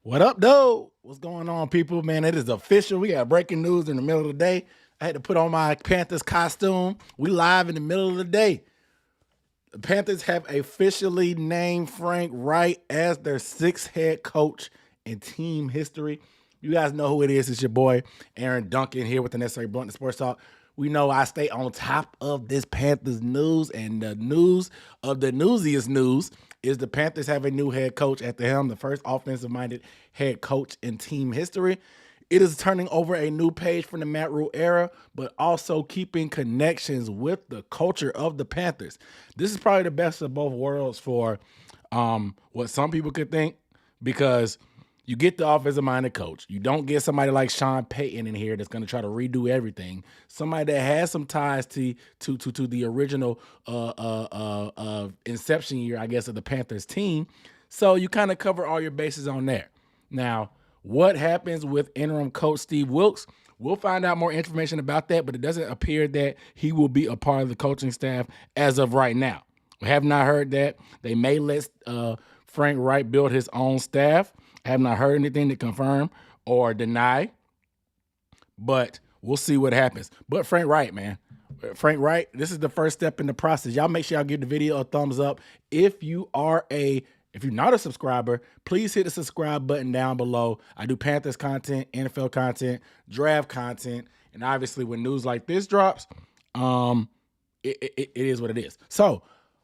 What up, though? What's going on, people? Man, it is official. We got breaking news in the middle of the day. I had to put on my Panthers costume. We live in the middle of the day. The Panthers have officially named Frank Reich as their sixth head coach in team history. You guys know who it is. It's your boy, Aaron Duncan, here with the Necessary Blunt and Sports Talk. We know I stay on top of this Panthers news, and the news of the newsiest news is the Panthers have a new head coach at the helm, the first offensive-minded head coach in team history. It is turning over a new page from the Matt Rule era, but also keeping connections with the culture of the Panthers. This is probably the best of both worlds for what some people could think, because you get the offensive-minded coach. You don't get somebody like Sean Payton in here that's going to try to redo everything. Somebody that has some ties to the original inception year, I guess, of the Panthers team. So you kind of cover all your bases on there. Now, what happens with interim coach Steve Wilkes? We'll find out more information about that, but it doesn't appear that he will be a part of the coaching staff as of right now. We have not heard that. They may let Frank Reich build his own staff. I have not heard anything to confirm or deny, but we'll see what happens. But Frank Reich, man. Frank Reich, this is the first step in the process. Y'all make sure y'all give the video a thumbs up. If you're not a subscriber, please hit the subscribe button down below. I do Panthers content, NFL content, draft content, and obviously when news like this drops, it is what it is. So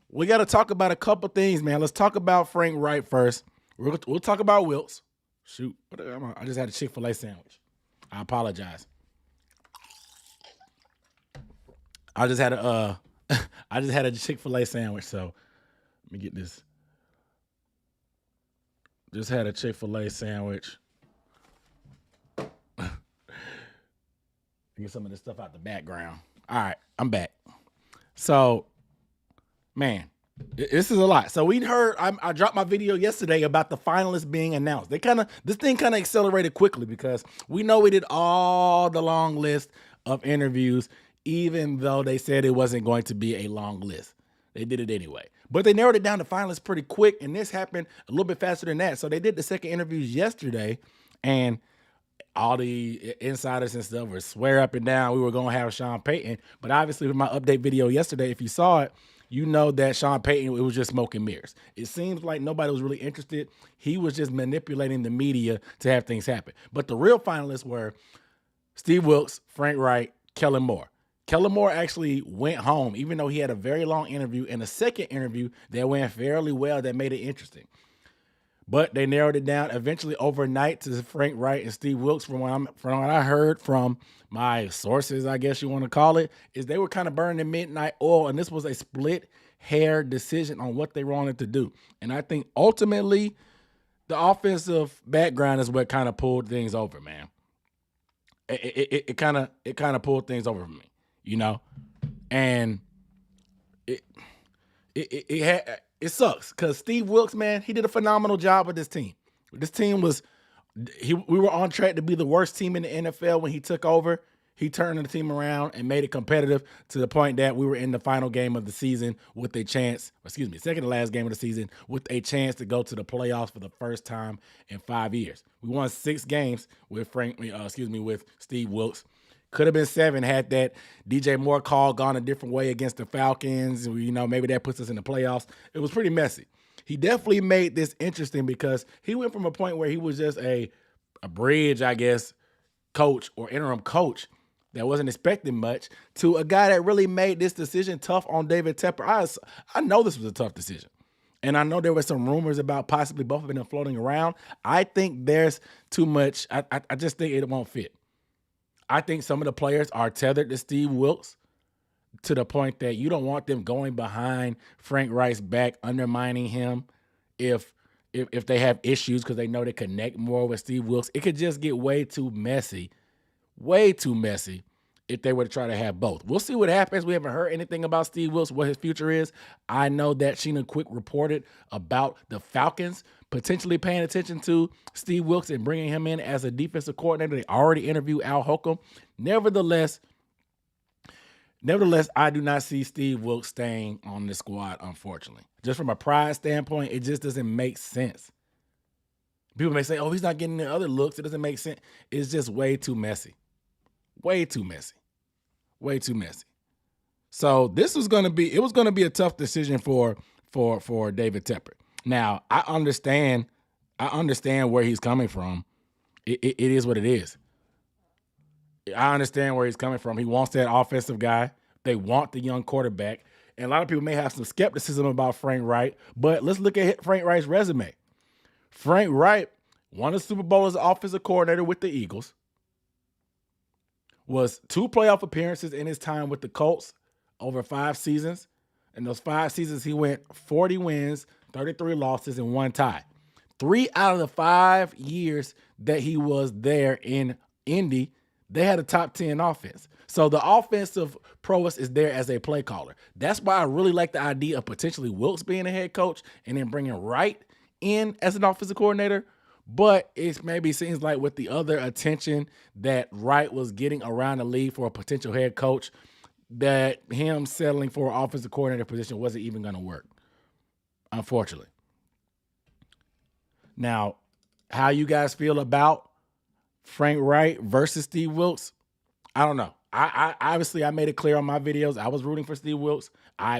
we got to talk about a couple things, man. Let's talk about Frank Reich first. We'll talk about Wilkes. Shoot, I just had a Chick-fil-A sandwich. I apologize. I just had a Chick-fil-A sandwich, so let me get this. Just had a Chick-fil-A sandwich. Get some of this stuff out the background. All right, I'm back. So, man, this is a lot. So we heard, I dropped my video yesterday about the finalists being announced. This thing kind of accelerated quickly because we know we did all the long list of interviews, even though they said it wasn't going to be a long list. They did it anyway. But they narrowed it down to finalists pretty quick, and this happened a little bit faster than that. So they did the second interviews yesterday, and all the insiders and stuff were swear up and down we were going to have Sean Payton. But obviously with my update video yesterday, if you saw it, you know that Sean Payton, it was just smoke and mirrors. It seems like nobody was really interested. He was just manipulating the media to have things happen. But the real finalists were Steve Wilkes, Frank Reich, Kellen Moore. Kellen Moore actually went home, even though he had a very long interview and a second interview that went fairly well that made it interesting. But they narrowed it down eventually overnight to Frank Reich and Steve Wilkes. From what I heard from my sources, I guess you want to call it, is they were kind of burning the midnight oil, and this was a split-hair decision on what they wanted to do. And I think ultimately the offensive background is what kind of pulled things over, man. It kind of pulled things over for me, you know, and it sucks because Steve Wilkes, man, he did a phenomenal job with this team. This team we were on track to be the worst team in the NFL when he took over. He turned the team around and made it competitive to the point that we were in the final game of the season with a chance, second to last game of the season with a chance to go to the playoffs for the first time in 5 years. We won 6 games with with Steve Wilkes. Could have been 7 had that DJ Moore call gone a different way against the Falcons. You know, maybe that puts us in the playoffs. It was pretty messy. He definitely made this interesting because he went from a point where he was just a bridge, I guess, coach or interim coach that wasn't expecting much to a guy that really made this decision tough on David Tepper. I know this was a tough decision. And I know there were some rumors about possibly both of them floating around. I think there's too much. I just think it won't fit. I think some of the players are tethered to Steve Wilkes to the point that you don't want them going behind Frank Reich's back, undermining him if they have issues because they know they connect more with Steve Wilkes. It could just get way too messy if they were to try to have both. We'll see what happens. We haven't heard anything about Steve Wilkes, what his future is. I know that Sheena Quick reported about the Falcons potentially paying attention to Steve Wilkes and bringing him in as a defensive coordinator. They already interviewed Al Holcomb. Nevertheless, I do not see Steve Wilkes staying on the squad, unfortunately. Just from a pride standpoint, it just doesn't make sense. People may say, oh, he's not getting the other looks. It doesn't make sense. It's just way too messy. Way too messy. Way too messy. So this was going to be, it was going to be a tough decision for David Tepper. Now, I understand where he's coming from. It is what it is. I understand where he's coming from. He wants that offensive guy. They want the young quarterback. And a lot of people may have some skepticism about Frank Reich, but let's look at Frank Reich's resume. Frank Reich won a Super Bowl as offensive coordinator with the Eagles, was 2 playoff appearances in his time with the Colts over 5 seasons. In those 5 seasons, he went 40 wins, 33 losses, and 1 tie. 3 out of the 5 years that he was there in Indy, they had a top 10 offense. So the offensive prowess is there as a play caller. That's why I really like the idea of potentially Wilkes being a head coach and then bringing Wright in as an offensive coordinator. But it maybe seems like with the other attention that Wright was getting around the league for a potential head coach, that him settling for an offensive coordinator position wasn't even going to work, unfortunately. Now, how you guys feel about Frank Reich versus Steve Wilkes, I don't know. I obviously, I made it clear on my videos, I was rooting for Steve Wilkes.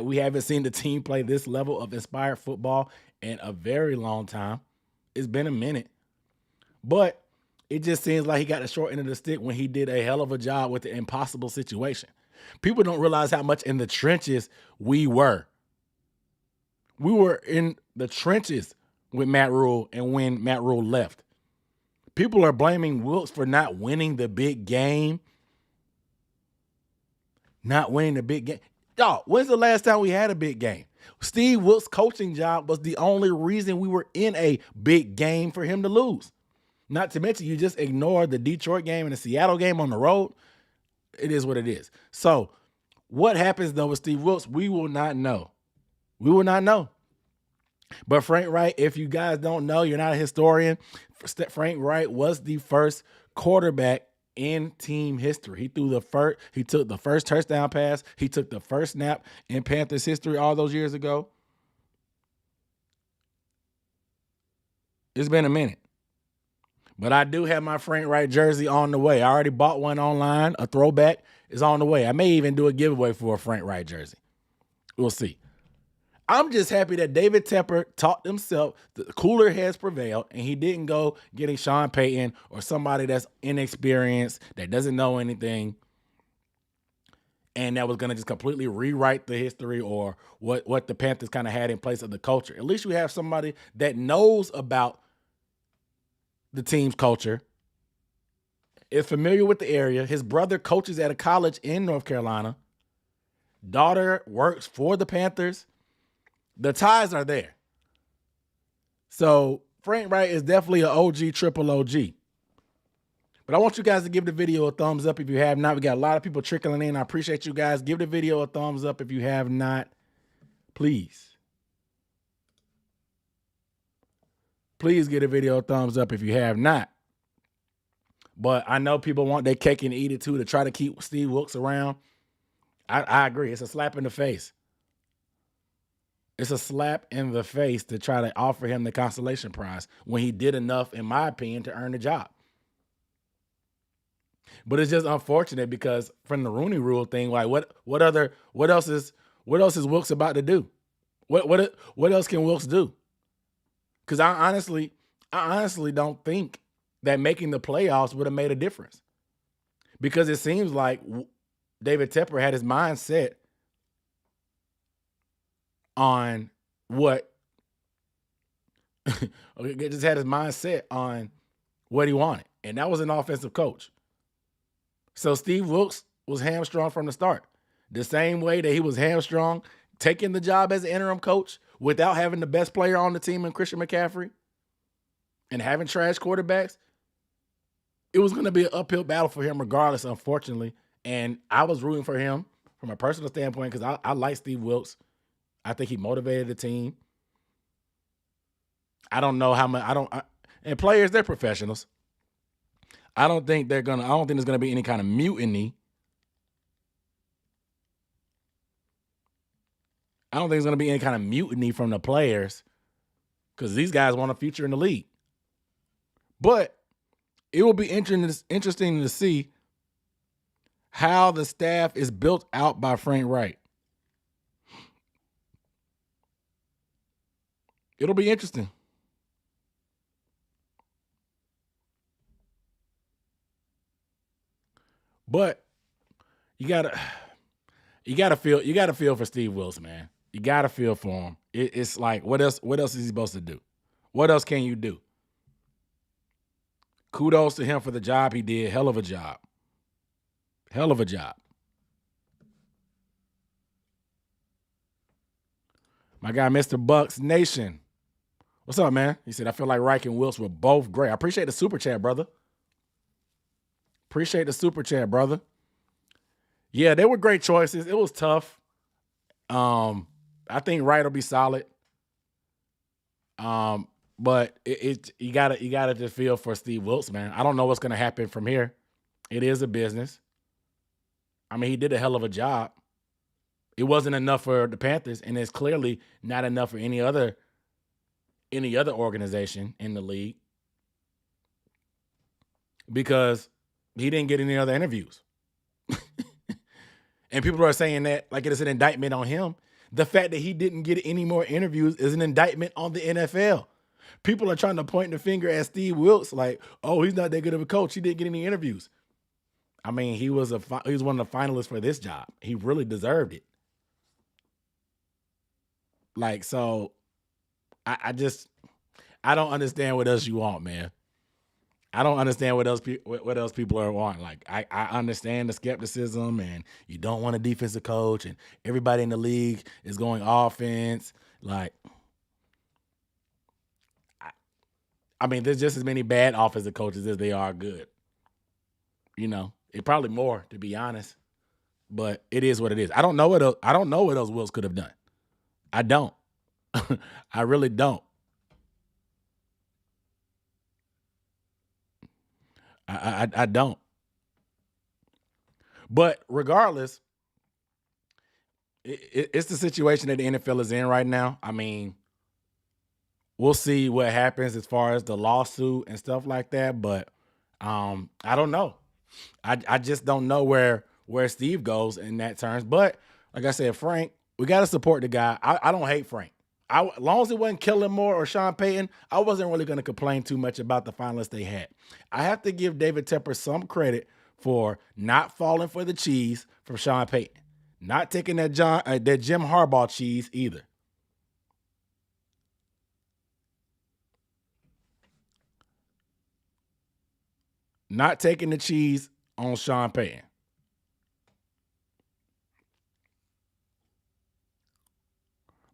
We haven't seen the team play this level of inspired football in a very long time. It's been a minute. But it just seems like he got the short end of the stick when he did a hell of a job with the impossible situation. People don't realize how much in the trenches we were. We were in the trenches with Matt Rule and when Matt Rule left. People are blaming Wilkes for not winning the big game. Not winning the big game. Y'all, when's the last time we had a big game? Steve Wilkes' coaching job was the only reason we were in a big game for him to lose. Not to mention, you just ignore the Detroit game and the Seattle game on the road. It is what it is. So what happens, though, with Steve Wilkes, we will not know. We will not know. But Frank Reich, if you guys don't know, you're not a historian, Frank Reich was the first quarterback in team history. He took the first touchdown pass. He took the first snap in Panthers history all those years ago. It's been a minute. But I do have my Frank Reich jersey on the way. I already bought one online. A throwback is on the way. I may even do a giveaway for a Frank Reich jersey. We'll see. I'm just happy that David Tepper taught himself the cooler heads prevailed, and he didn't go getting Sean Payton or somebody that's inexperienced, that doesn't know anything, and that was going to just completely rewrite the history or what the Panthers kind of had in place of the culture. At least you have somebody that knows about the team's culture, is familiar with the area. His brother coaches at a college in North Carolina. Daughter works for the Panthers. The ties are there. So Frank Reich is definitely an OG, triple OG. But I want you guys to give the video a thumbs up if you have not. We got a lot of people trickling in. I appreciate you guys. Give the video a thumbs up if you have not. Please. Please give the video a thumbs up if you have not. But I know people want their cake and eat it too to try to keep Steve Wilkes around. I agree. It's a slap in the face. It's a slap in the face to try to offer him the consolation prize when he did enough, in my opinion, to earn the job. But it's just unfortunate because from the Rooney Rule thing, like what else is Wilkes about to do? What else can Wilkes do? Because I honestly don't think that making the playoffs would have made a difference. Because it seems like David Tepper had his mind set on what just had his mind set on what he wanted. And that was an offensive coach. So Steve Wilkes was hamstrung from the start. The same way that he was hamstrung taking the job as an interim coach without having the best player on the team in Christian McCaffrey and having trash quarterbacks. It was going to be an uphill battle for him regardless, unfortunately. And I was rooting for him from a personal standpoint because I like Steve Wilkes. I think he motivated the team. I don't know how much and players, they're professionals. I don't think there's going to be any kind of mutiny. I don't think there's going to be any kind of mutiny from the players because these guys want a future in the league. But it will be interesting to see how the staff is built out by Frank Reich. It'll be interesting. But you gotta feel for Steve Wilkes, man. You gotta feel for him. It's like, what else is he supposed to do? What else can you do? Kudos to him for the job he did. Hell of a job. Hell of a job. My guy, Mr. Bucks Nation. What's up, man? He said, I feel like Reich and Wilkes were both great. I appreciate the super chat, brother. Appreciate the super chat, brother. Yeah, they were great choices. It was tough. I think Wright will be solid. But you gotta just feel for Steve Wilkes, man. I don't know what's gonna happen from here. It is a business. I mean, he did a hell of a job. It wasn't enough for the Panthers, and it's clearly not enough for any other organization in the league because he didn't get any other interviews. And people are saying that like it is an indictment on him. The fact that he didn't get any more interviews is an indictment on the NFL. People are trying to point the finger at Steve Wilkes like, oh, he's not that good of a coach. He didn't get any interviews. I mean, he was one of the finalists for this job. He really deserved it. Like, so I don't understand what else you want, man. I don't understand what else people are wanting. Like, I understand the skepticism, and you don't want a defensive coach, and everybody in the league is going offense. Like, I mean, there's just as many bad offensive coaches as there are good. You know, it probably more, to be honest. But it is what it is. I don't know what else Wilkes could have done. I don't. I really don't. I don't. But regardless, it's the situation that the NFL is in right now. I mean, we'll see what happens as far as the lawsuit and stuff like that. But I don't know. I just don't know where Steve goes in that terms. But like I said, Frank, we got to support the guy. I don't hate Frank. As long as it wasn't Kellen Moore or Sean Payton, I wasn't really going to complain too much about the finalists they had. I have to give David Tepper some credit for not falling for the cheese from Sean Payton, not taking that Jim Harbaugh cheese either. Not taking the cheese on Sean Payton.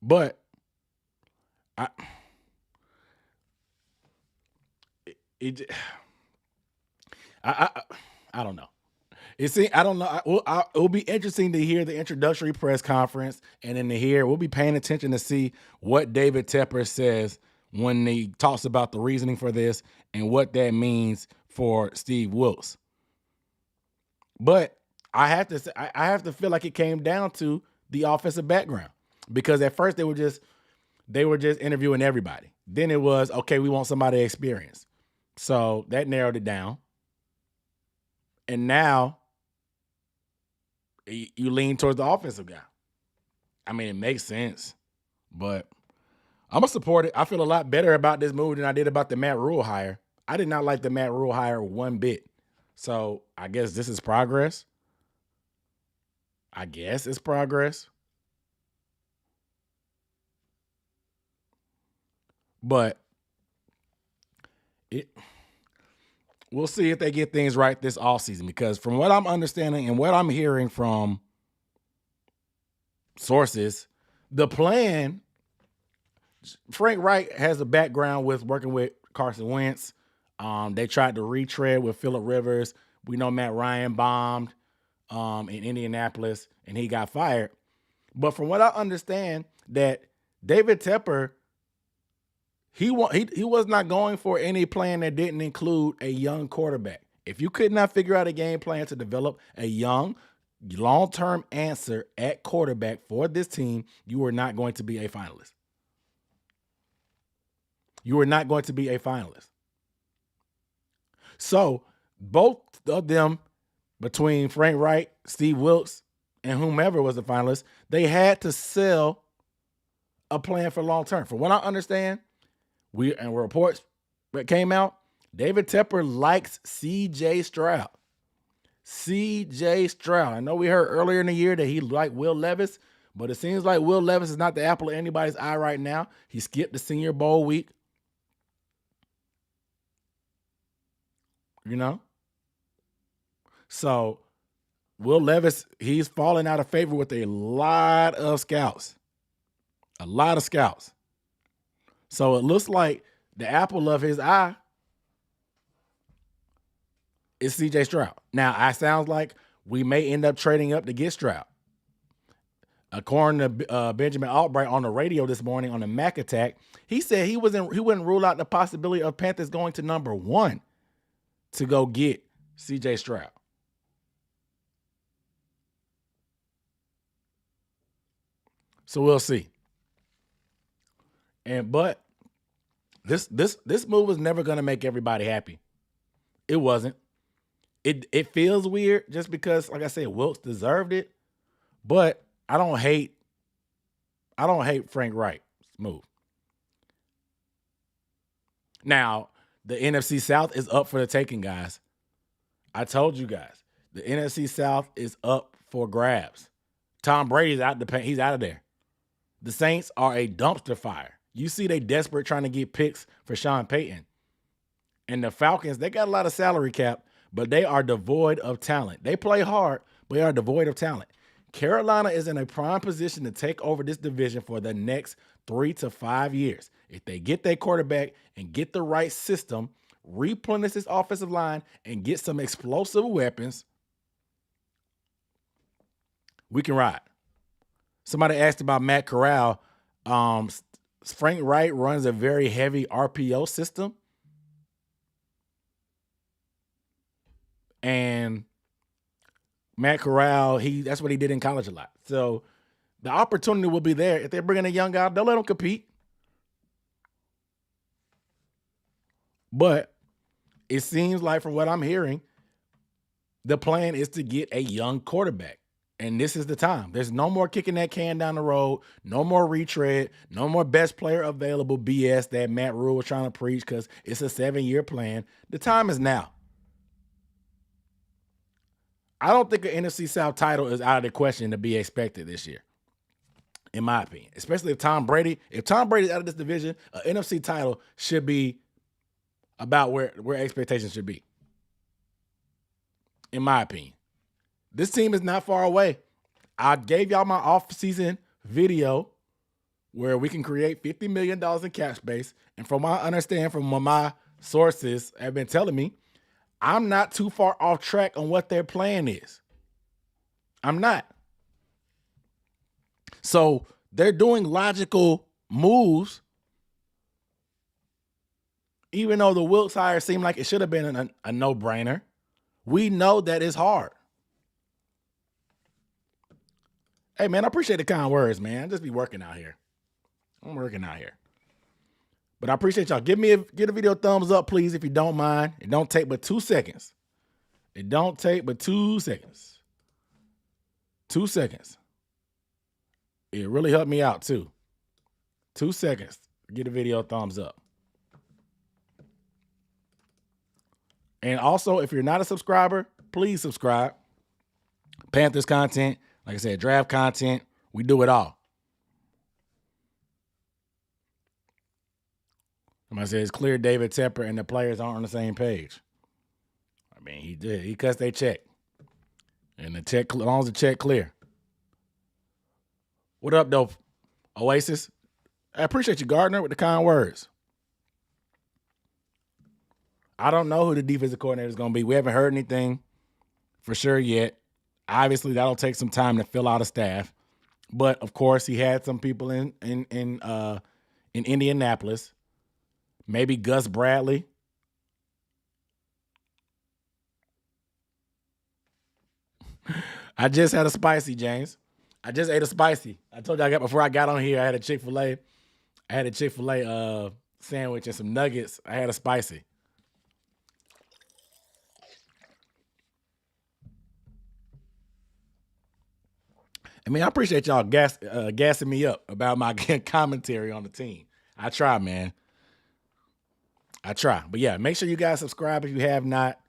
But I don't know. I don't know. It'll be interesting to hear the introductory press conference, and then we'll be paying attention to see what David Tepper says when he talks about the reasoning for this and what that means for Steve Wilkes. But I have to feel like it came down to the offensive background, because at first they were just interviewing everybody. Then it was, okay, we want somebody experienced. So that narrowed it down. And now you lean towards the offensive guy. I mean, it makes sense, but I'm going to support it. I feel a lot better about this move than I did about the Matt Rule hire. I did not like the Matt Rule hire one bit. So I guess this is progress. I guess it's progress. But we'll see if they get things right this offseason, because from what I'm understanding and what I'm hearing from sources, the plan, Frank Reich has a background with working with Carson Wentz. They tried to retread with Phillip Rivers. We know Matt Ryan bombed in Indianapolis, and he got fired. But from what I understand, that David Tepper, he was not going for any plan that didn't include a young quarterback. If you could not figure out a game plan to develop a young, long-term answer at quarterback for this team, you are not going to be a finalist. You are not going to be a finalist. So both of them, between Frank Reich, Steve Wilkes, and whomever was the finalist, they had to sell a plan for long term. From what I understand, reports that came out, David Tepper likes C.J. Stroud. C.J. Stroud. I know we heard earlier in the year that he liked Will Levis, but it seems like Will Levis is not the apple of anybody's eye right now. He skipped the Senior Bowl week. You know? So Will Levis, he's falling out of favor with a lot of scouts. A lot of scouts. So it looks like the apple of his eye is C.J. Stroud. Now, it sounds like we may end up trading up to get Stroud. According to Benjamin Albright on the radio this morning on the Mac Attack, he said he wouldn't rule out the possibility of Panthers going to number 1 to go get C.J. Stroud. So we'll see. But this move was never going to make everybody happy. It wasn't. It feels weird just because, like I said, Wilkes deserved it, but I don't hate Frank Reich's move. Now, the NFC South is up for the taking, guys. I told you guys, the NFC South is up for grabs. Tom Brady's out he's out of there. The Saints are a dumpster fire. You see they desperate trying to get picks for Sean Payton. And the Falcons, they got a lot of salary cap, but they are devoid of talent. They play hard, but they are devoid of talent. Carolina is in a prime position to take over this division for the next 3 to 5 years. If they get their quarterback and get the right system, replenish this offensive line, and get some explosive weapons, we can ride. Somebody asked about Matt Corral. Frank Reich runs a very heavy RPO system. And Matt Corral, that's what he did in college a lot. So the opportunity will be there. If they're bringing a young guy, they'll let him compete. But it seems like, from what I'm hearing, the plan is to get a young quarterback. And this is the time. There's no more kicking that can down the road, no more retread, no more best player available BS that Matt Rule was trying to preach because it's a 7-year plan. The time is now. I don't think an NFC South title is out of the question to be expected this year, in my opinion. Especially if Tom Brady's out of this division, an NFC title should be about where expectations should be, in my opinion. This team is not far away. I gave y'all my off-season video where we can create $50 million in cap space. And from what I understand, from what my sources have been telling me, I'm not too far off track on what their plan is. I'm not. So they're doing logical moves, even though the Wilkes hire seemed like it should have been a no-brainer. We know that it's hard. Hey, man, I appreciate the kind words, man. I just be working out here. I'm working out here. But I appreciate y'all. Give the video a thumbs up, please, if you don't mind. It don't take but 2 seconds. It don't take but 2 seconds. 2 seconds. It really helped me out, too. 2 seconds. Give the video a thumbs up. And also, if you're not a subscriber, please subscribe. Panthers content, like I said, draft content, we do it all. Somebody says it's clear David Tepper and the players aren't on the same page. I mean, he did. He cuts their check. And the check, as long as the check clear. What up, though, Oasis? I appreciate you, Gardner, with the kind words. I don't know who the defensive coordinator is going to be. We haven't heard anything for sure yet. Obviously, that'll take some time to fill out a staff. But, of course, he had some people in Indianapolis. Maybe Gus Bradley. I just had a spicy, James. I just ate a spicy. I told you before I got on here, I had a Chick-fil-A. I had a Chick-fil-A sandwich and some nuggets. I had a spicy. I mean, I appreciate y'all gassing me up about my commentary on the team. I try, man. I try. But yeah, make sure you guys subscribe if you have not.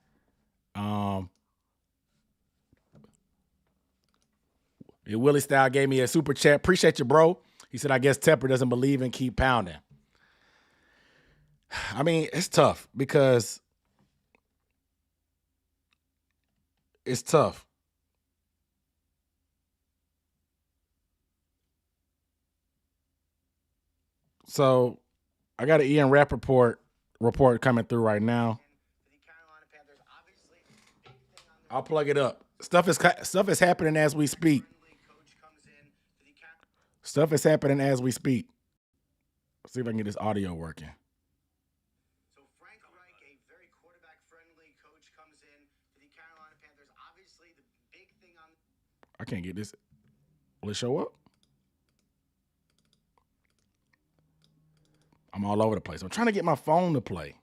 Willie Style gave me a super chat. Appreciate you, bro. He said, I guess Tepper doesn't believe in keep pounding. I mean, it's tough because it's tough. So I got an Ian Rappaport report coming through right now. I'll plug it up. Stuff is happening as we speak. Stuff is happening as we speak. Let's see if I can get this audio working. So Frank Reich, a very quarterback-friendly coach, comes in to the Carolina Panthers. Obviously, the big thing on... I can't get this. Will it show up? I'm all over the place. I'm trying to get my phone to play.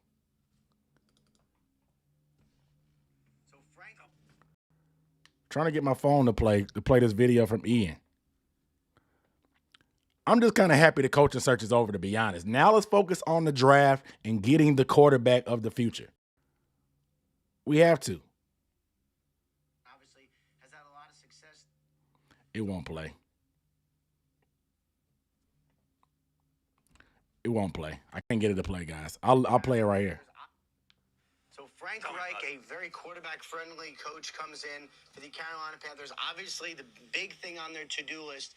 Trying to get my phone to play this video from Ian. I'm just kind of happy the coaching search is over, to be honest. Now let's focus on the draft and getting the quarterback of the future. We have to. Obviously, has had a lot of success. It won't play. It won't play. I can't get it to play, guys. I'll play it right here. So Frank Reich, a very quarterback-friendly coach, comes in to the Carolina Panthers. Obviously, the big thing on their to-do list,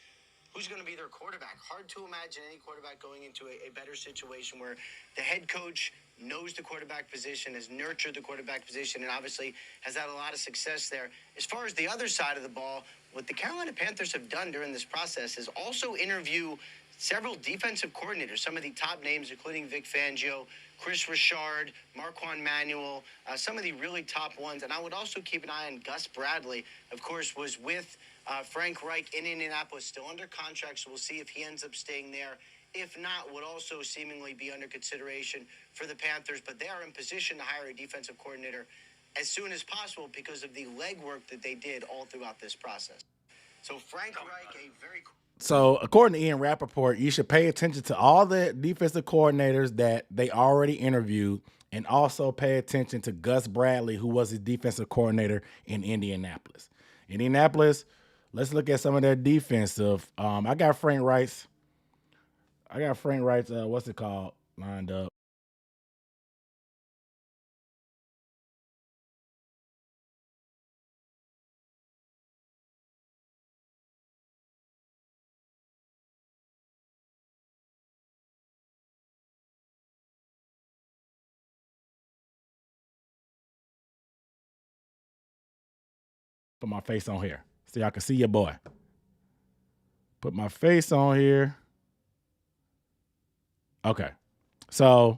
who's going to be their quarterback? Hard to imagine any quarterback going into a better situation where the head coach knows the quarterback position, has nurtured the quarterback position, and obviously has had a lot of success there. As far as the other side of the ball, what the Carolina Panthers have done during this process is also interview several defensive coordinators, some of the top names, including Vic Fangio, Chris Richard, Marquand Manuel, some of the really top ones. And I would also keep an eye on Gus Bradley, of course, was with Frank Reich in Indianapolis, still under contract, so we'll see if he ends up staying there. If not, would also seemingly be under consideration for the Panthers. But they are in position to hire a defensive coordinator as soon as possible because of the legwork that they did all throughout this process. So Frank Reich, a very... So according to Ian Rappaport, you should pay attention to all the defensive coordinators that they already interviewed, and also pay attention to Gus Bradley, who was his defensive coordinator in Indianapolis. Indianapolis, let's look at some of their defensive. I got Frank Reich's, what's it called, lined up. Put my face on here so y'all can see your boy. Put my face on here. Okay. So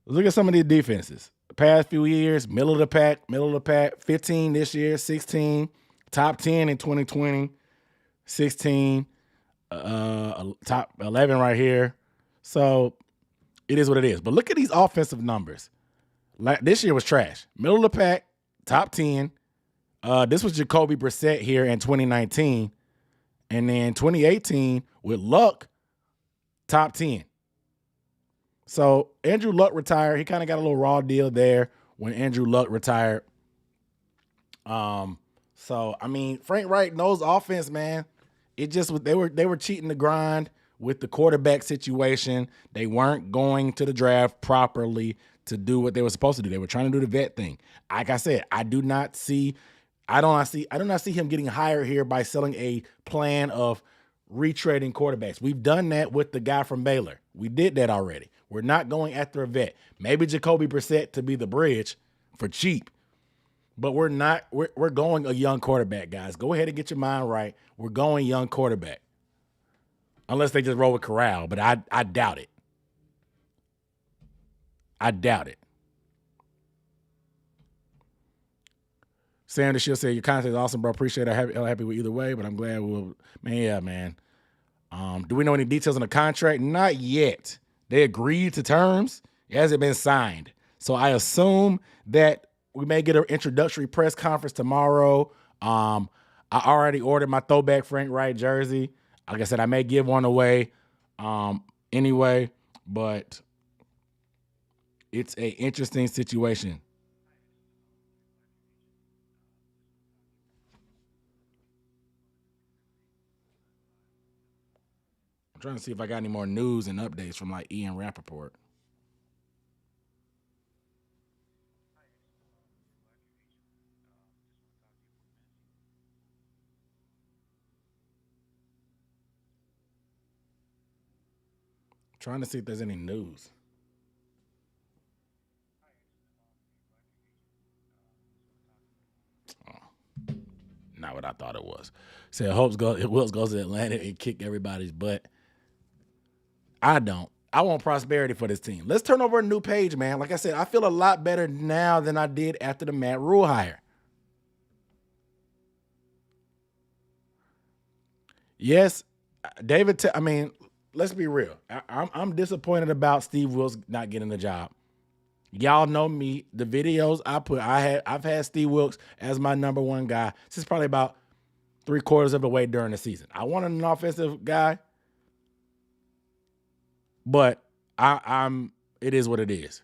look at some of these defenses. The past few years, middle of the pack, 15 this year, 16, top 10 in 2020, 16, top 11 right here. So it is what it is. But look at these offensive numbers. This year was trash. Middle of the pack, top 10. This was Jacoby Brissett here in 2019. And then 2018, with Luck, top 10. So Andrew Luck retired. He kind of got a little raw deal there when Andrew Luck retired. So I mean, Frank Reich knows offense, man. It just they were cheating the grind with the quarterback situation. They weren't going to the draft properly to do what they were supposed to do. They were trying to do the vet thing. Like I said, I do not see him getting hired here by selling a plan of retrading quarterbacks. We've done that with the guy from Baylor. We did that already. We're not going after a vet. Maybe Jacoby Brissett to be the bridge for cheap, but we're not. We're going a young quarterback, guys. Go ahead and get your mind right. We're going young quarterback, unless they just roll with Corral, but I doubt it. I doubt it. Sanders, she'll say your content is awesome, bro. Appreciate it. I'm happy with either way, but I'm glad we'll. Man, yeah, man. Do we know any details on the contract? Not yet. They agreed to terms. It hasn't been signed. So I assume that we may get an introductory press conference tomorrow. I already ordered my throwback Frank Reich jersey. Like I said, I may give one away anyway, but it's an interesting situation. I'm trying to see if I got any more news and updates from like Ian Rappaport. Trying to see if there's any news. Oh, not what I thought it was. Said Wilkes goes to Atlanta and kick everybody's butt. I don't. I want prosperity for this team. Let's turn over a new page, man. Like I said, I feel a lot better now than I did after the Matt Rule hire. Yes, David. I mean, let's be real. I'm disappointed about Steve Wilkes not getting the job. Y'all know me. The videos I put, I've had Steve Wilkes as my number one guy since probably about 3/4 of the way during the season. I wanted an offensive guy, but I'm. It is what it is.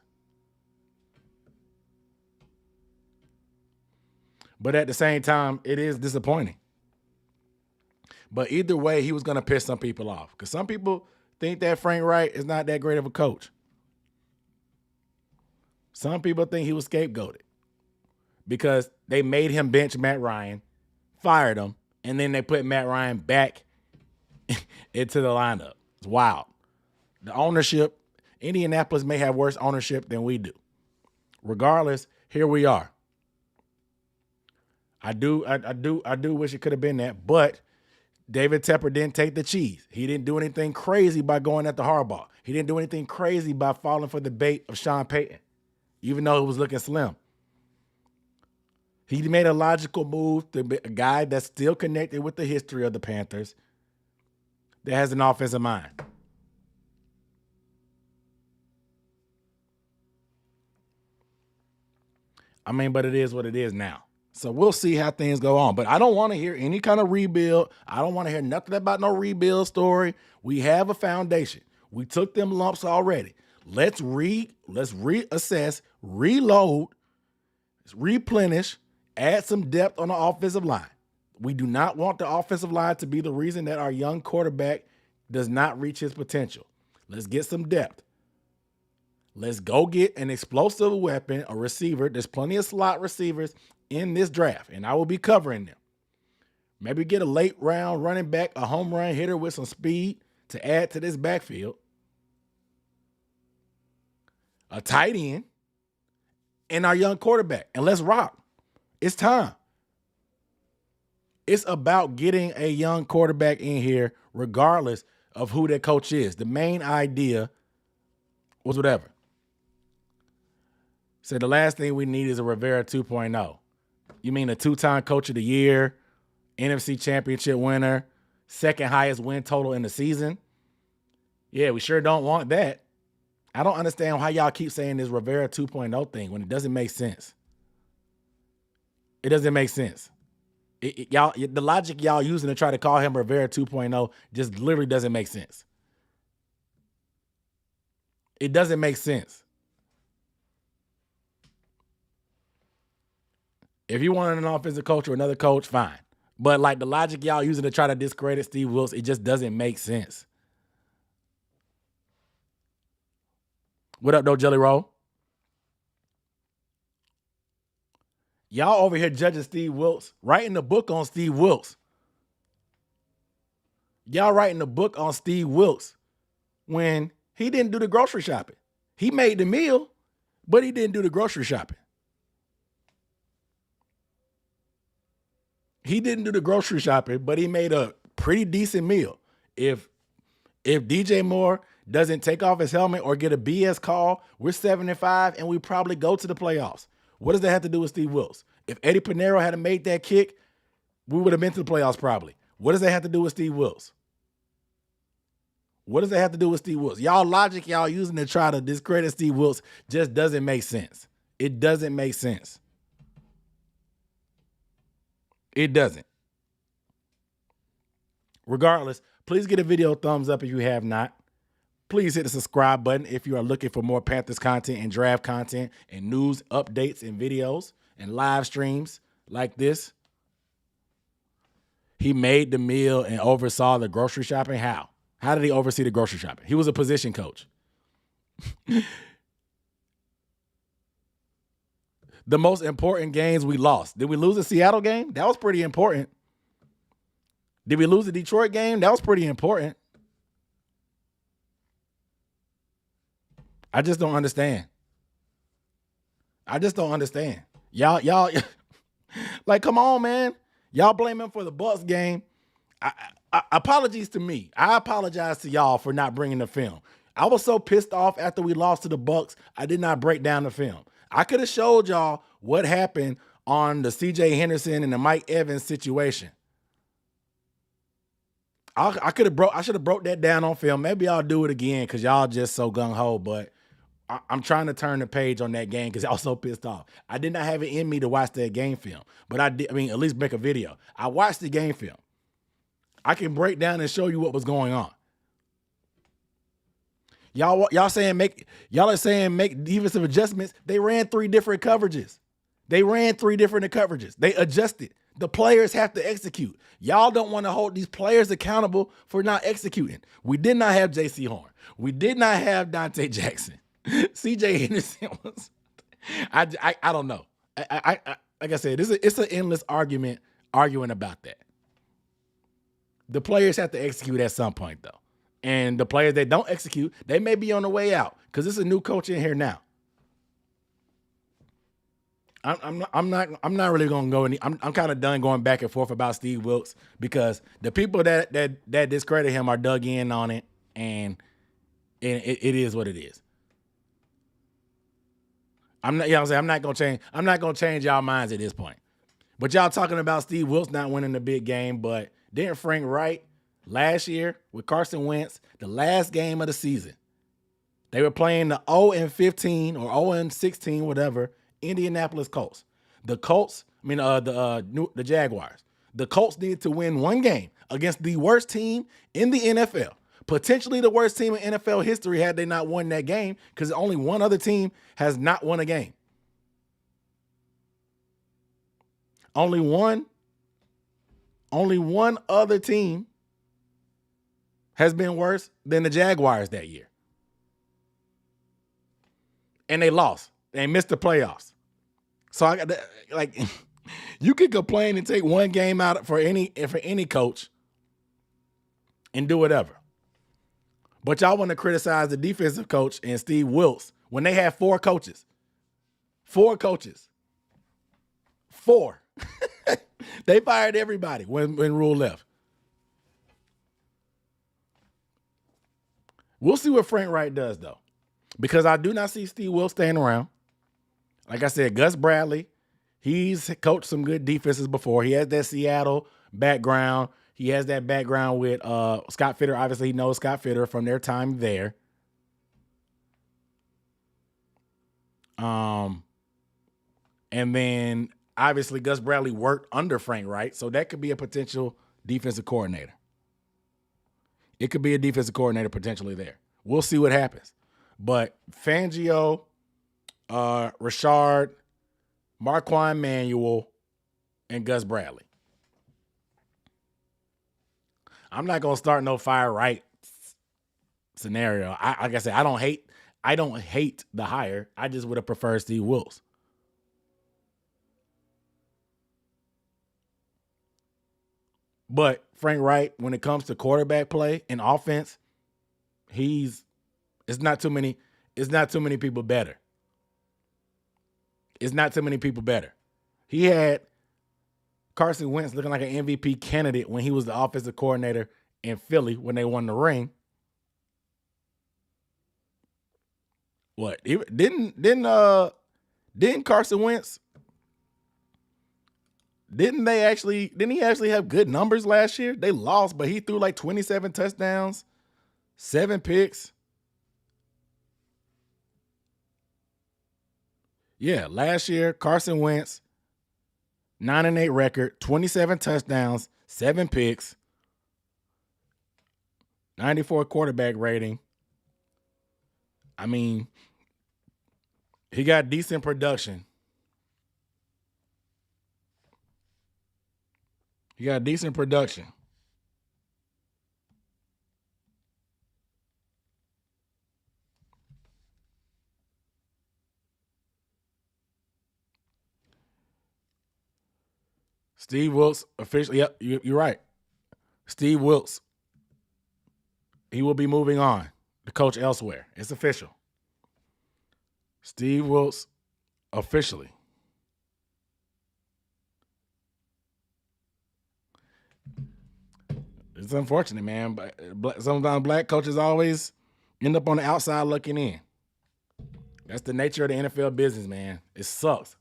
But at the same time, it is disappointing. But either way, he was going to piss some people off because some people think that Frank Reich is not that great of a coach. Some people think he was scapegoated because they made him bench Matt Ryan, fired him, and then they put Matt Ryan back into the lineup. It's wild. The ownership, Indianapolis may have worse ownership than we do. Regardless, here we are. I do wish it could have been that, but David Tepper didn't take the cheese. He didn't do anything crazy by going at the Harbaugh. He didn't do anything crazy by falling for the bait of Sean Payton, even though it was looking slim. He made a logical move to be a guy that's still connected with the history of the Panthers that has an offensive mind. I mean, but it is what it is now. So we'll see how things go on. But I don't want to hear any kind of rebuild. I don't want to hear nothing about no rebuild story. We have a foundation. We took them lumps already. Let's reassess, reload, replenish, add some depth on the offensive line. We do not want the offensive line to be the reason that our young quarterback does not reach his potential. Let's get some depth. Let's go get an explosive weapon, a receiver. There's plenty of slot receivers in this draft, and I will be covering them. Maybe get a late round running back, a home run hitter with some speed to add to this backfield. A tight end, and our young quarterback. And let's rock. It's time. It's about getting a young quarterback in here, regardless of who that coach is. The main idea was whatever. So the last thing we need is a Rivera 2.0. You mean a 2-time coach of the year, NFC championship winner, second highest win total in the season? Yeah, we sure don't want that. I don't understand how y'all keep saying this Rivera 2.0 thing when it doesn't make sense. It doesn't make sense. Y'all, the logic y'all using to try to call him Rivera 2.0 just literally doesn't make sense. It doesn't make sense. If you wanted an offensive coach or another coach, fine. But like the logic y'all using to try to discredit Steve Wilkes, it just doesn't make sense. What up, though, Jelly Roll? Y'all over here judging Steve Wilkes, writing the book on Steve Wilkes. Y'all writing the book on Steve Wilkes when he didn't do the grocery shopping. He made the meal, but he didn't do the grocery shopping. He didn't do the grocery shopping, but he made a pretty decent meal. If DJ Moore doesn't take off his helmet or get a BS call, we're 7-5 and we probably go to the playoffs. What does that have to do with Steve Wilkes? If Eddie Pinheiro hadn't made that kick, we would have been to the playoffs probably. What does that have to do with Steve Wilkes? What does that have to do with Steve Wilkes? Y'all logic y'all using to try to discredit Steve Wilkes just doesn't make sense. It doesn't make sense. It doesn't. Regardless, please get a video thumbs up if you have not. Please hit the subscribe button if you are looking for more Panthers content and draft content and news, updates, and videos and live streams like this. He made the meal and oversaw the grocery shopping. How? How did he oversee the grocery shopping? He was a position coach. The most important games we lost. Did we lose the Seattle game? That was pretty important. Did we lose the Detroit game? That was pretty important. I just don't understand. Y'all, like, come on, man. Y'all blame him for the Bucks game. Apologies to me. I apologize to y'all for not bringing the film. I was so pissed off after we lost to the Bucks, I did not break down the film. I could have showed y'all what happened on the C.J. Henderson and the Mike Evans situation. I should have broke that down on film. Maybe I'll do it again because y'all just so gung-ho, but I'm trying to turn the page on that game because I was so pissed off. I did not have it in me to watch that game film, but I did. I mean, at least make a video. I watched the game film. I can break down and show you what was going on. Y'all are saying make defensive adjustments. They ran 3 different coverages. They adjusted. The players have to execute. Y'all don't want to hold these players accountable for not executing. We did not have J.C. Horn. We did not have Dante Jackson. C.J. Henderson was. I don't know. I like I said, it's an endless arguing about that. The players have to execute at some point, though. And the players that don't execute, they may be on the way out because it's a new coach in here now. I'm not really gonna go any. I'm kind of done going back and forth about Steve Wilkes because the people that discredit him are dug in on it, and it is what it is. I'm not gonna change y'all minds at this point. But y'all talking about Steve Wilkes not winning the big game, but didn't Frank Reich last year with Carson Wentz, the last game of the season, they were playing the 0-15 or 0-16, whatever, Indianapolis Colts. The Jaguars. The Colts needed to win one game against the worst team in the NFL. Potentially the worst team in NFL history had they not won that game because only one other team has not won a game. Only one other team has been worse than the Jaguars that year. And they lost. They missed the playoffs. So I got like you could complain and take one game out for any coach and do whatever. But y'all want to criticize the defensive coach and Steve Wilkes when they had 4 coaches. 4 coaches. 4. They fired everybody when Rule left. We'll see what Frank Reich does, though, because I do not see Steve Wilkes staying around. Like I said, Gus Bradley, he's coached some good defenses before. He has that Seattle background. He has that background with Scott Fitter. Obviously, he knows Scott Fitter from their time there. And then, obviously, Gus Bradley worked under Frank Reich, so that could be a potential defensive coordinator. It could be a defensive coordinator potentially there. We'll see what happens. But Fangio, Richard, Marquand Manuel, and Gus Bradley. I'm not gonna start no fire right scenario. Like I said, I don't hate the hire. I just would have preferred Steve Wilkes. But Frank Reich, when it comes to quarterback play and offense, it's not too many people better. It's not too many people better. He had Carson Wentz looking like an MVP candidate when he was the offensive coordinator in Philly when they won the ring. What? Didn't Carson Wentz? Didn't he actually have good numbers last year? They lost, but he threw like 27 touchdowns, 7 picks. Yeah, last year, Carson Wentz, 9-8 record, 27 touchdowns, 7 picks. 94 quarterback rating. I mean, he got decent production. He got decent production. Steve Wilkes officially, yep, you're right. Steve Wilkes, he will be moving on to coach elsewhere. It's official. Steve Wilkes officially. It's unfortunate, man, but sometimes black coaches always end up on the outside looking in. That's the nature of the NFL business, man. It sucks.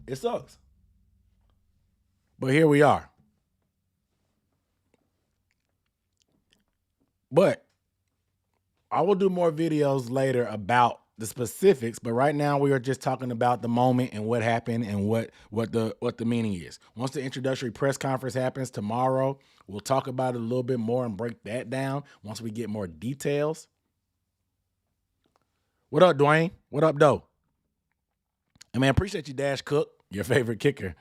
It sucks. But here we are. But I will do more videos later about the specifics, but right now we are just talking about the moment and what happened and what the meaning is. Once the introductory press conference happens tomorrow, we'll talk about it a little bit more and break that down once we get more details. What up, Dwayne? What up, Doe? And man, appreciate you, Dash Cook, your favorite kicker.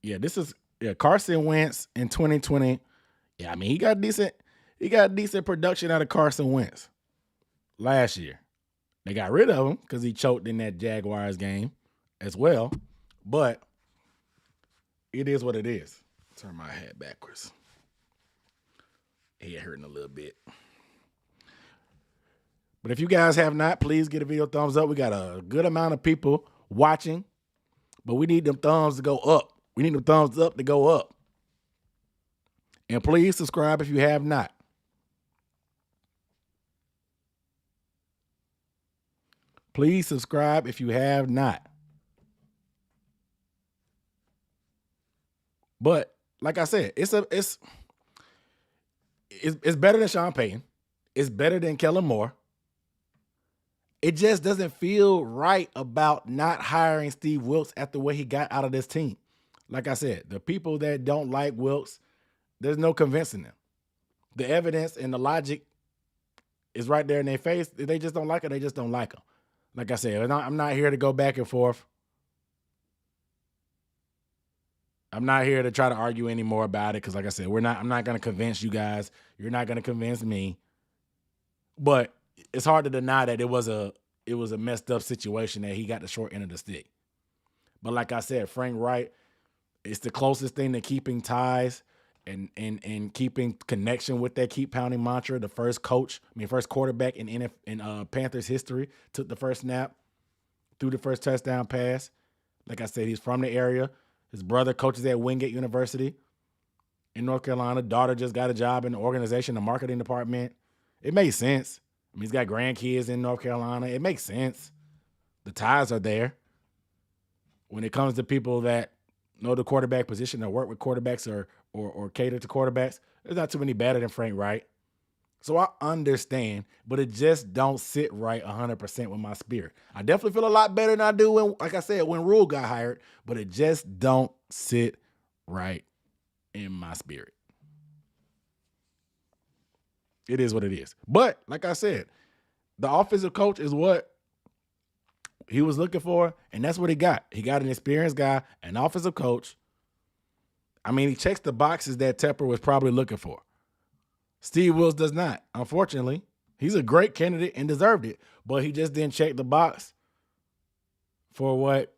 Yeah, this is Carson Wentz in 2020. Yeah, I mean, he got decent production out of Carson Wentz last year. They got rid of him because he choked in that Jaguars game as well. But it is what it is. Turn my head backwards. Head hurting a little bit. But if you guys have not, please give the video a thumbs up. We got a good amount of people watching, but we need them thumbs to go up. We need them thumbs up to go up. And please subscribe if you have not. Please subscribe if you have not. But like I said, it's better than Sean Payton. It's better than Kellen Moore. It just doesn't feel right about not hiring Steve Wilkes after what he got out of this team. Like I said, the people that don't like Wilkes, there's no convincing them. The evidence and the logic is right there in their face. If they just don't like it, they just don't like him. Like I said, I'm not here to go back and forth. I'm not here to try to argue anymore about it because, like I said, I'm not going to convince you guys. You're not going to convince me. But it's hard to deny that it was a messed up situation that he got the short end of the stick. But like I said, Frank Reich, it's the closest thing to keeping ties and keeping connection with that keep pounding mantra. The first quarterback in Panthers history took the first snap, threw the first touchdown pass. Like I said, he's from the area. His brother coaches at Wingate University in North Carolina. Daughter just got a job in the organization, the marketing department. It makes sense. I mean, he's got grandkids in North Carolina. It makes sense. The ties are there. When it comes to people that know the quarterback position or work with quarterbacks or cater to quarterbacks, there's not too many better than Frank Reich. So I understand, but it just don't sit right 100% with my spirit. I definitely feel a lot better than I do when, like I said, when Rule got hired, but it just don't sit right in my spirit. It is what it is. But like I said, the offensive coach is what he was looking for, and that's what he got. He got an experienced guy, an offensive coach. I mean, he checks the boxes that Tepper was probably looking for. Steve Wilkes does not, unfortunately. He's a great candidate and deserved it, but he just didn't check the box for what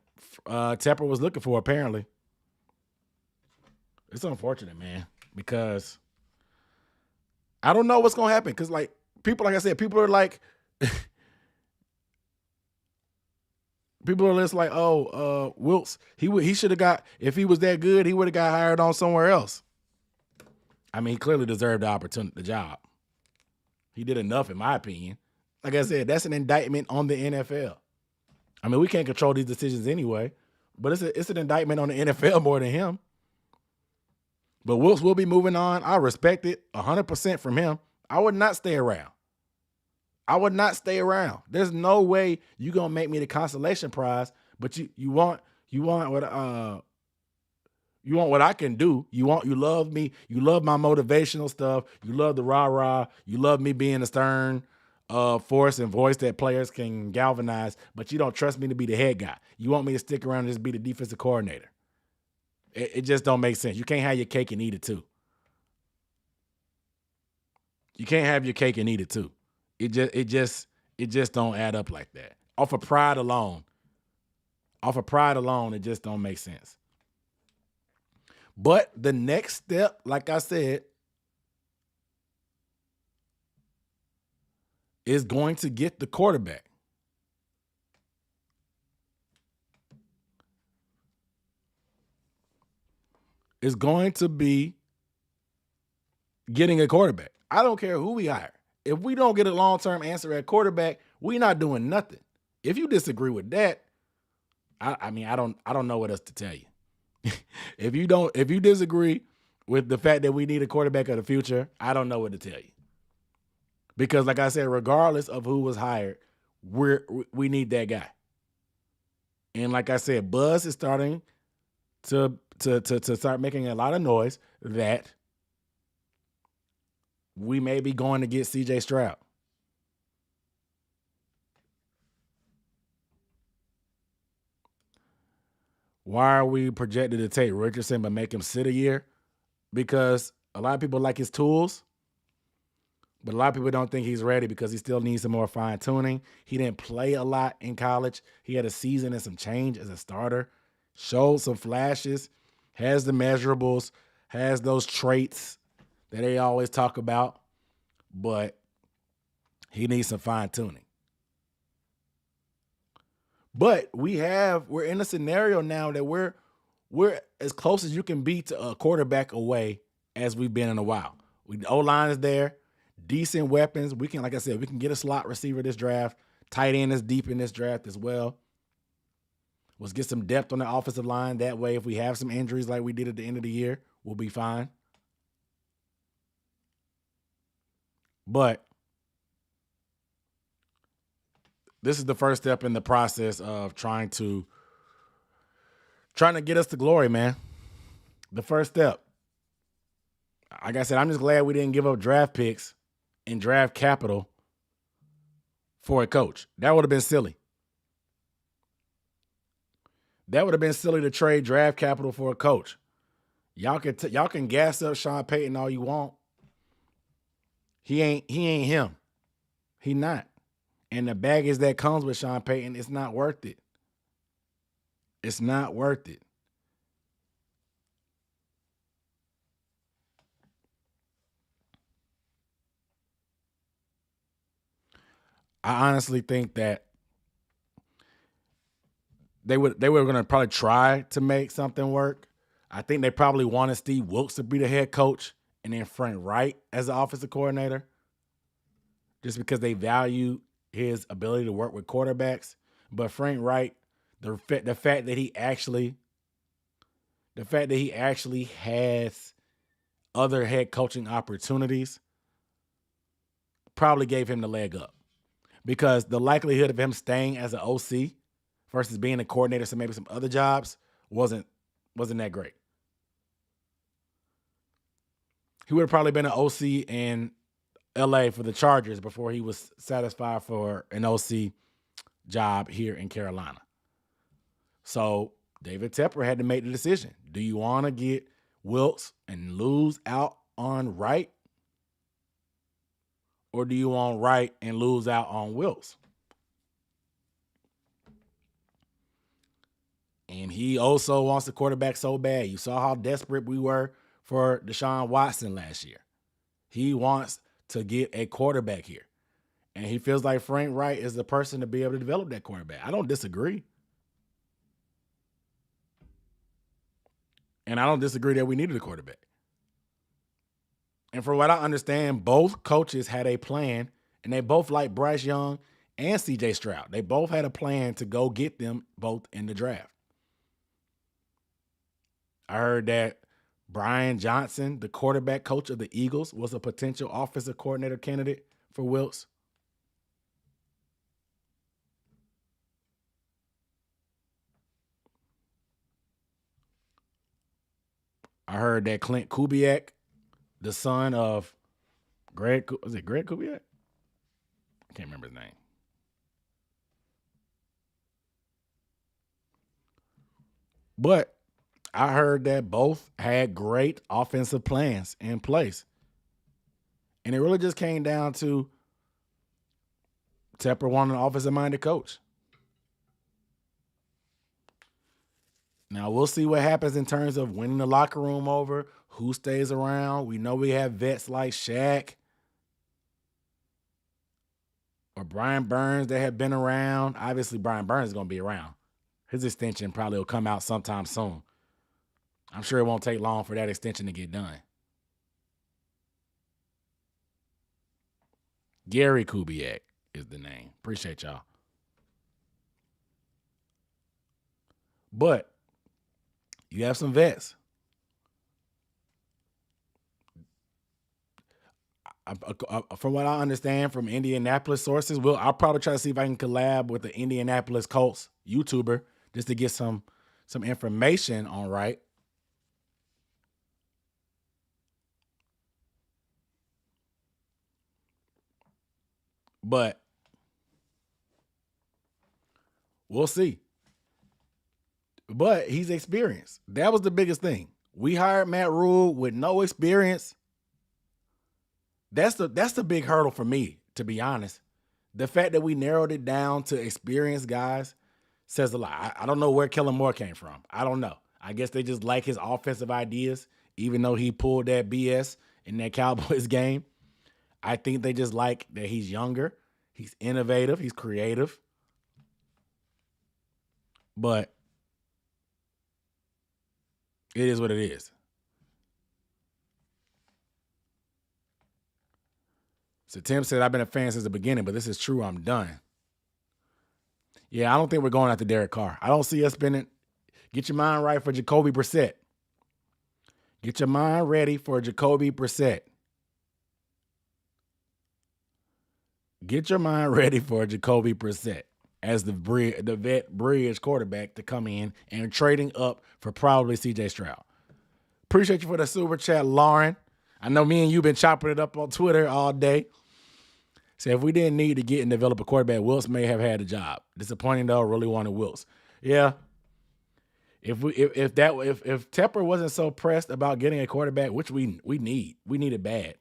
Tepper was looking for, apparently. It's unfortunate, man, because I don't know what's going to happen because, like I said, people are like, people are just like, Wilkes, he should have got, if he was that good, he would have got hired on somewhere else. I mean, he clearly deserved the opportunity, the job. He did enough, in my opinion. Like I said, that's an indictment on the NFL. I mean, we can't control these decisions anyway, but it's an indictment on the NFL more than him. But Wilkes will be moving on. I respect it 100% from him. I would not stay around. I would not stay around. There's no way you gonna make me the consolation prize, but you want what I can do. You love me. You love my motivational stuff. You love the rah-rah. You love me being a stern force and voice that players can galvanize, but you don't trust me to be the head guy. You want me to stick around and just be the defensive coordinator. It just don't make sense. You can't have your cake and eat it too. You can't have your cake and eat it too. It just don't add up like that. Off of pride alone, it just don't make sense. But the next step, like I said, is going to get the quarterback. Is going to be getting a quarterback. I don't care who we hire. If we don't get a long-term answer at quarterback, we're not doing nothing. If you disagree with that, I don't know what else to tell you. If you disagree with the fact that we need a quarterback of the future, I don't know what to tell you. Because like I said, regardless of who was hired, we need that guy. And like I said, buzz is starting to start making a lot of noise that we may be going to get CJ Stroud. Why are we projected to take Richardson but make him sit a year? Because a lot of people like his tools, but a lot of people don't think he's ready because he still needs some more fine-tuning. He didn't play a lot in college. He had a season and some change as a starter, showed some flashes, has the measurables, has those traits that they always talk about, but he needs some fine-tuning. But we're in a scenario now that we're as close as you can be to a quarterback away as we've been in a while. The O-line is there, decent weapons. We can, like I said, we can get a slot receiver this draft. Tight end is deep in this draft as well. Let's get some depth on the offensive line. That way, if we have some injuries like we did at the end of the year, we'll be fine. But this is the first step in the process of trying to get us to glory, man. The first step. Like I said, I'm just glad we didn't give up draft picks and draft capital for a coach. That would have been silly. That would have been silly to trade draft capital for a coach. Y'all can gas up Sean Payton all you want. He ain't him. He not. And the baggage that comes with Sean Payton, it's not worth it. It's not worth it. I honestly think that they were going to probably try to make something work. I think they probably wanted Steve Wilkes to be the head coach and then Frank Reich as the offensive coordinator, just because they value his ability to work with quarterbacks. But Frank Reich, the fact that he actually has other head coaching opportunities probably gave him the leg up, because the likelihood of him staying as an OC versus being a coordinator, so maybe some other jobs, wasn't that great. He would have probably been an OC in LA for the Chargers before he was satisfied for an OC job here in Carolina. So David Tepper had to make the decision. Do you want to get Wilkes and lose out on Wright? Or do you want Wright and lose out on Wilkes? And he also wants the quarterback so bad. You saw how desperate we were for Deshaun Watson last year. He wants to get a quarterback here. And he feels like Frank Reich is the person to be able to develop that quarterback. I don't disagree. And I don't disagree that we needed a quarterback. And from what I understand, both coaches had a plan, and they both like Bryce Young and CJ Stroud. They both had a plan to go get them both in the draft. I heard that Brian Johnson, the quarterback coach of the Eagles, was a potential offensive coordinator candidate for Wilkes. I heard that Clint Kubiak, the son of Greg Kubiak? I can't remember his name. But I heard that both had great offensive plans in place. And it really just came down to Tepper wanting an offensive-minded coach. Now, we'll see what happens in terms of winning the locker room over, who stays around. We know we have vets like Shaq or Brian Burns that have been around. Obviously, Brian Burns is going to be around. His extension probably will come out sometime soon. I'm sure it won't take long for that extension to get done. Gary Kubiak is the name. Appreciate y'all. But you have some vets. From what I understand from Indianapolis sources, I'll probably try to see if I can collab with the Indianapolis Colts YouTuber just to get some information on Reich. But we'll see. But he's experienced. That was the biggest thing. We hired Matt Rule with no experience. That's the big hurdle for me, to be honest. The fact that we narrowed it down to experienced guys says a lot. I don't know where Kellen Moore came from. I don't know. I guess they just like his offensive ideas, even though he pulled that BS in that Cowboys game. I think they just like that he's younger, he's innovative, he's creative. But it is what it is. So Tim said, I've been a fan since the beginning, but this is true. I'm done. Yeah, I don't think we're going after Derek Carr. I don't see us spending. Get your mind right for Jacoby Brissett. Get your mind ready for Jacoby Brissett. Get your mind ready for Jacoby Brissett as the vet bridge quarterback to come in and trading up for probably C.J. Stroud. Appreciate you for the super chat, Lauren. I know me and you been chopping it up on Twitter all day. So if we didn't need to get and develop a quarterback, Wilkes may have had a job. Disappointing though, really wanted Wilkes. Yeah. If Tepper wasn't so pressed about getting a quarterback, which we need it bad.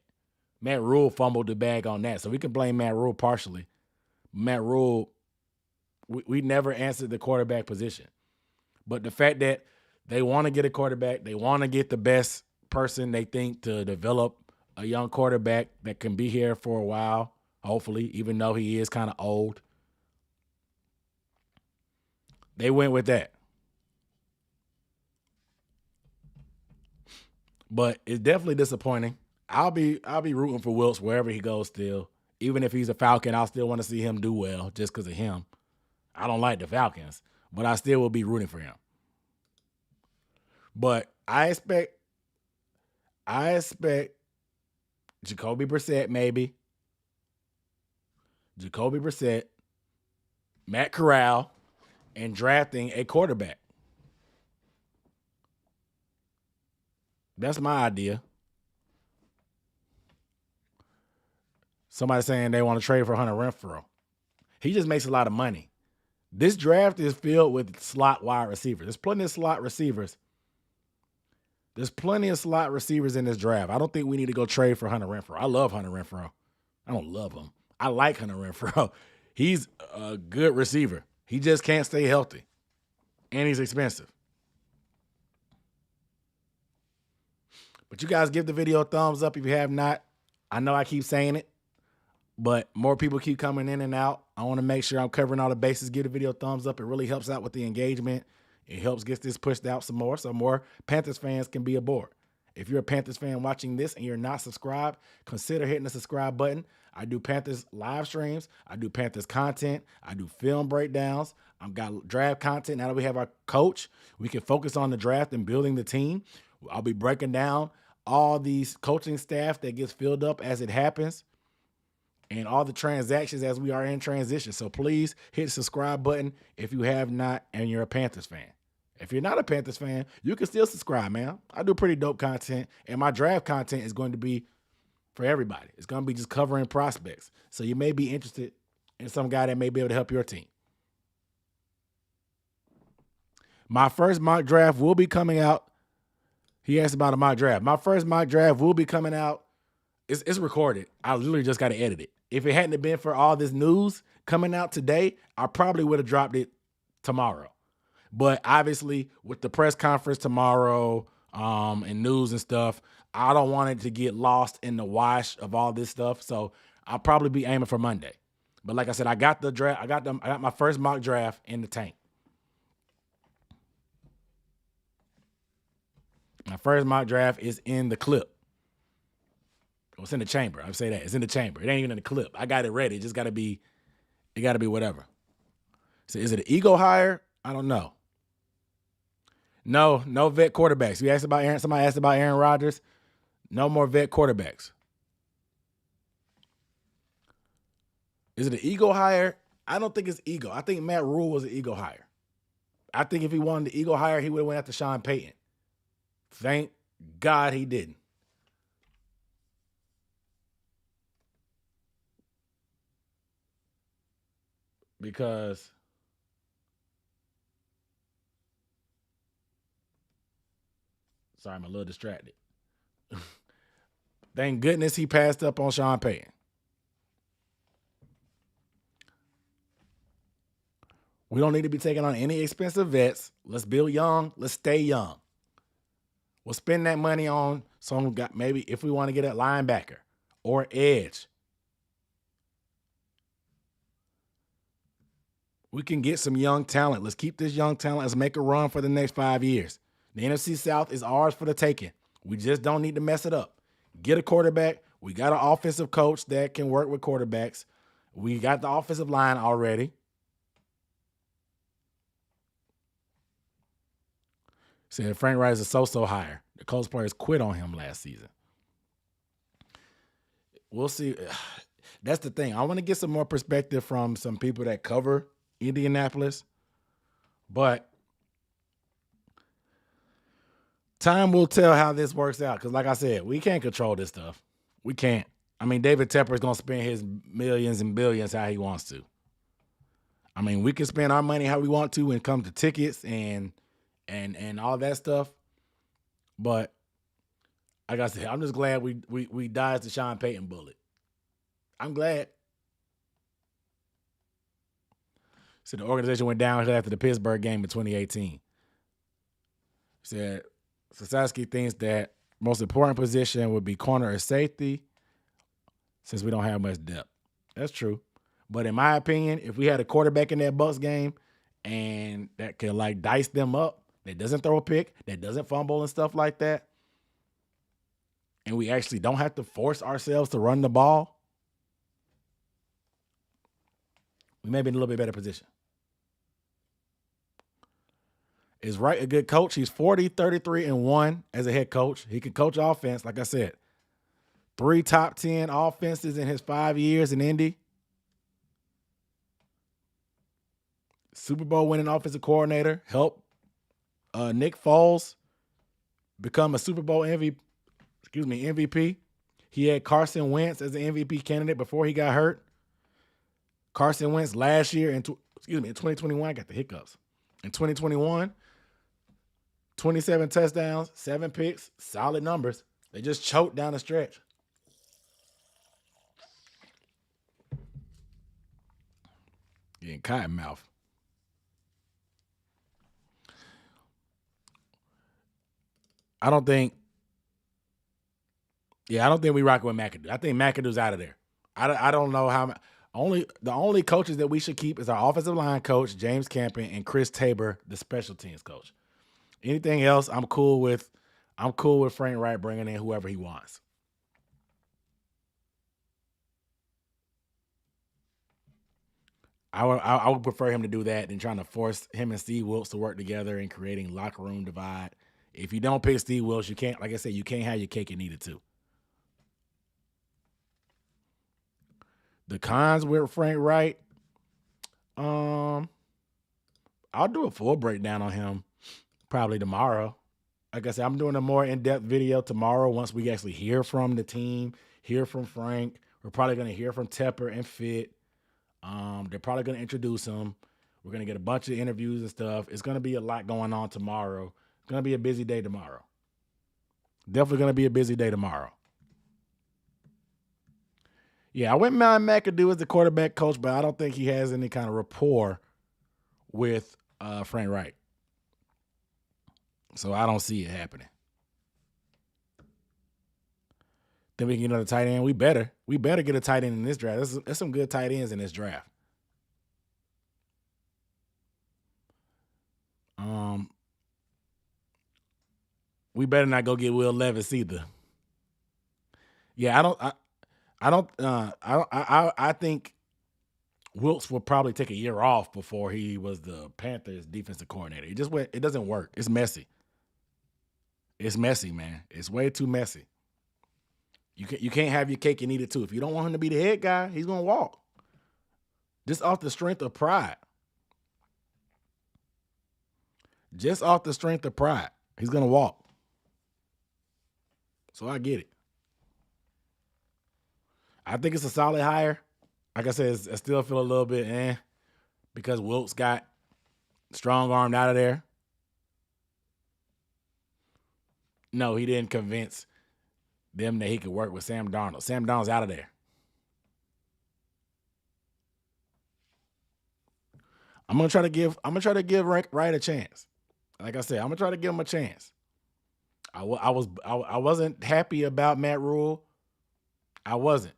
Matt Rule fumbled the bag on that, so we can blame Matt Rule partially. Matt Rule, we never answered the quarterback position. But the fact that they want to get a quarterback, they want to get the best person they think to develop a young quarterback that can be here for a while, hopefully, even though he is kind of old. They went with that. But it's definitely disappointing. I'll be rooting for Wilkes wherever he goes still. Even if he's a Falcon, I'll still want to see him do well just because of him. I don't like the Falcons, but I still will be rooting for him. But I expect Jacoby Brissett maybe. Jacoby Brissett, Matt Corral, and drafting a quarterback. That's my idea. Somebody saying they want to trade for Hunter Renfrow. He just makes a lot of money. This draft is filled with slot wide receivers. There's plenty of slot receivers. There's plenty of slot receivers in this draft. I don't think we need to go trade for Hunter Renfrow. I love Hunter Renfrow. I don't love him. I like Hunter Renfrow. He's a good receiver. He just can't stay healthy. And he's expensive. But you guys give the video a thumbs up if you have not. I know I keep saying it, but more people keep coming in and out. I want to make sure I'm covering all the bases. Give the video a thumbs up. It really helps out with the engagement. It helps get this pushed out some more so more Panthers fans can be aboard. If you're a Panthers fan watching this and you're not subscribed, consider hitting the subscribe button. I do Panthers live streams. I do Panthers content. I do film breakdowns. I've got draft content. Now that we have our coach, we can focus on the draft and building the team. I'll be breaking down all these coaching staff that gets filled up as it happens and all the transactions as we are in transition. So please hit the subscribe button if you have not and you're a Panthers fan. If you're not a Panthers fan, you can still subscribe, man. I do pretty dope content, and my draft content is going to be for everybody. It's going to be just covering prospects. So you may be interested in some guy that may be able to help your team. My first mock draft will be coming out. He asked about a mock draft. My first mock draft will be coming out. It's recorded. I literally just got to edit it. If it hadn't been for all this news coming out today, I probably would have dropped it tomorrow. But obviously, with the press conference tomorrow and news and stuff, I don't want it to get lost in the wash of all this stuff. So I'll probably be aiming for Monday. But like I said, I got the draft. I got my first mock draft in the tank. My first mock draft is in the clip. It's in the chamber. I would say that. It's in the chamber. It ain't even in the clip. I got it ready. It just got to be, whatever. So is it an ego hire? I don't know. No vet quarterbacks. Somebody asked about Aaron Rodgers. No more vet quarterbacks. Is it an ego hire? I don't think it's ego. I think Matt Rule was an ego hire. I think if he wanted the ego hire, he would have went after Sean Payton. Thank God he didn't. Because sorry, I'm a little distracted. Thank goodness he passed up on Sean Payton. We don't need to be taking on any expensive vets. Let's build young. Let's stay young. We'll spend that money on some guy, maybe if we want to get a linebacker or edge. We can get some young talent. Let's keep this young talent. Let's make a run for the next 5 years. The NFC South is ours for the taking. We just don't need to mess it up. Get a quarterback. We got an offensive coach that can work with quarterbacks. We got the offensive line already. Said Frank Reich is a so-so hire. The Colts players quit on him last season. We'll see. That's the thing. I want to get some more perspective from some people that cover Indianapolis. But time will tell how this works out. Because like I said, we can't control this stuff. We can't. I mean, David Tepper is going to spend his millions and billions how he wants to. I mean, we can spend our money how we want to when it comes to tickets and all that stuff. But like I said, I'm just glad we dodged the Sean Payton bullet. I'm glad. So the organization went downhill after the Pittsburgh game in 2018. Said Sasaki thinks that most important position would be corner or safety since we don't have much depth. That's true. But in my opinion, if we had a quarterback in that Bucs game and that could like dice them up, that doesn't throw a pick, that doesn't fumble and stuff like that, and we actually don't have to force ourselves to run the ball, we may be in a little bit better position. Is Reich a good coach? He's 40, 33-1 as a head coach. He can coach offense, like I said. 3 top 10 offenses in his 5 years in Indy. Super Bowl winning offensive coordinator. Helped Nick Foles become a Super Bowl MVP. He had Carson Wentz as the MVP candidate before he got hurt. Carson Wentz last year in 2021, I got the hiccups. In 2021, 27 touchdowns, 7 picks, solid numbers. They just choked down the stretch. Getting cotton mouth. I don't think we rocking with McAdoo. I think McAdoo's out of there. I don't know how. The only coaches that we should keep is our offensive line coach, James Campen, and Chris Tabor, the special teams coach. Anything else, I'm cool with Frank Reich bringing in whoever he wants. I would prefer him to do that than trying to force him and Steve Wilkes to work together and creating locker room divide. If you don't pick Steve Wilkes, you can't, like I said, you can't have your cake and eat it too. The cons with Frank Reich, I'll do a full breakdown on him Probably tomorrow. Like I said, I'm doing a more in-depth video tomorrow once we actually hear from the team, hear from Frank. We're probably going to hear from Tepper and Fit. They're probably going to introduce him. We're going to get a bunch of interviews and stuff. It's going to be a lot going on tomorrow. It's going to be a busy day tomorrow. Definitely going to be a busy day tomorrow. Yeah, I wouldn't mind McAdoo as the quarterback coach, but I don't think he has any kind of rapport with Frank Reich. So I don't see it happening. Then we can get another tight end. We better get a tight end in this draft. There's some good tight ends in this draft. We better not go get Will Levis either. Yeah, I think Wilkes will probably take a year off before he was the Panthers defensive coordinator. It doesn't work. It's messy. It's messy, man. It's way too messy. You can't have your cake and eat it too. If you don't want him to be the head guy, he's gonna walk. Just off the strength of pride. Just off the strength of pride. He's gonna walk. So I get it. I think it's a solid hire. Like I said, I still feel a little bit because Wilkes got strong-armed out of there. No, he didn't convince them that he could work with Sam Darnold. Sam Darnold's out of there. I'm gonna try to give Wright a chance. Like I said, I'm gonna try to give him a chance. I wasn't happy about Matt Rule. I wasn't.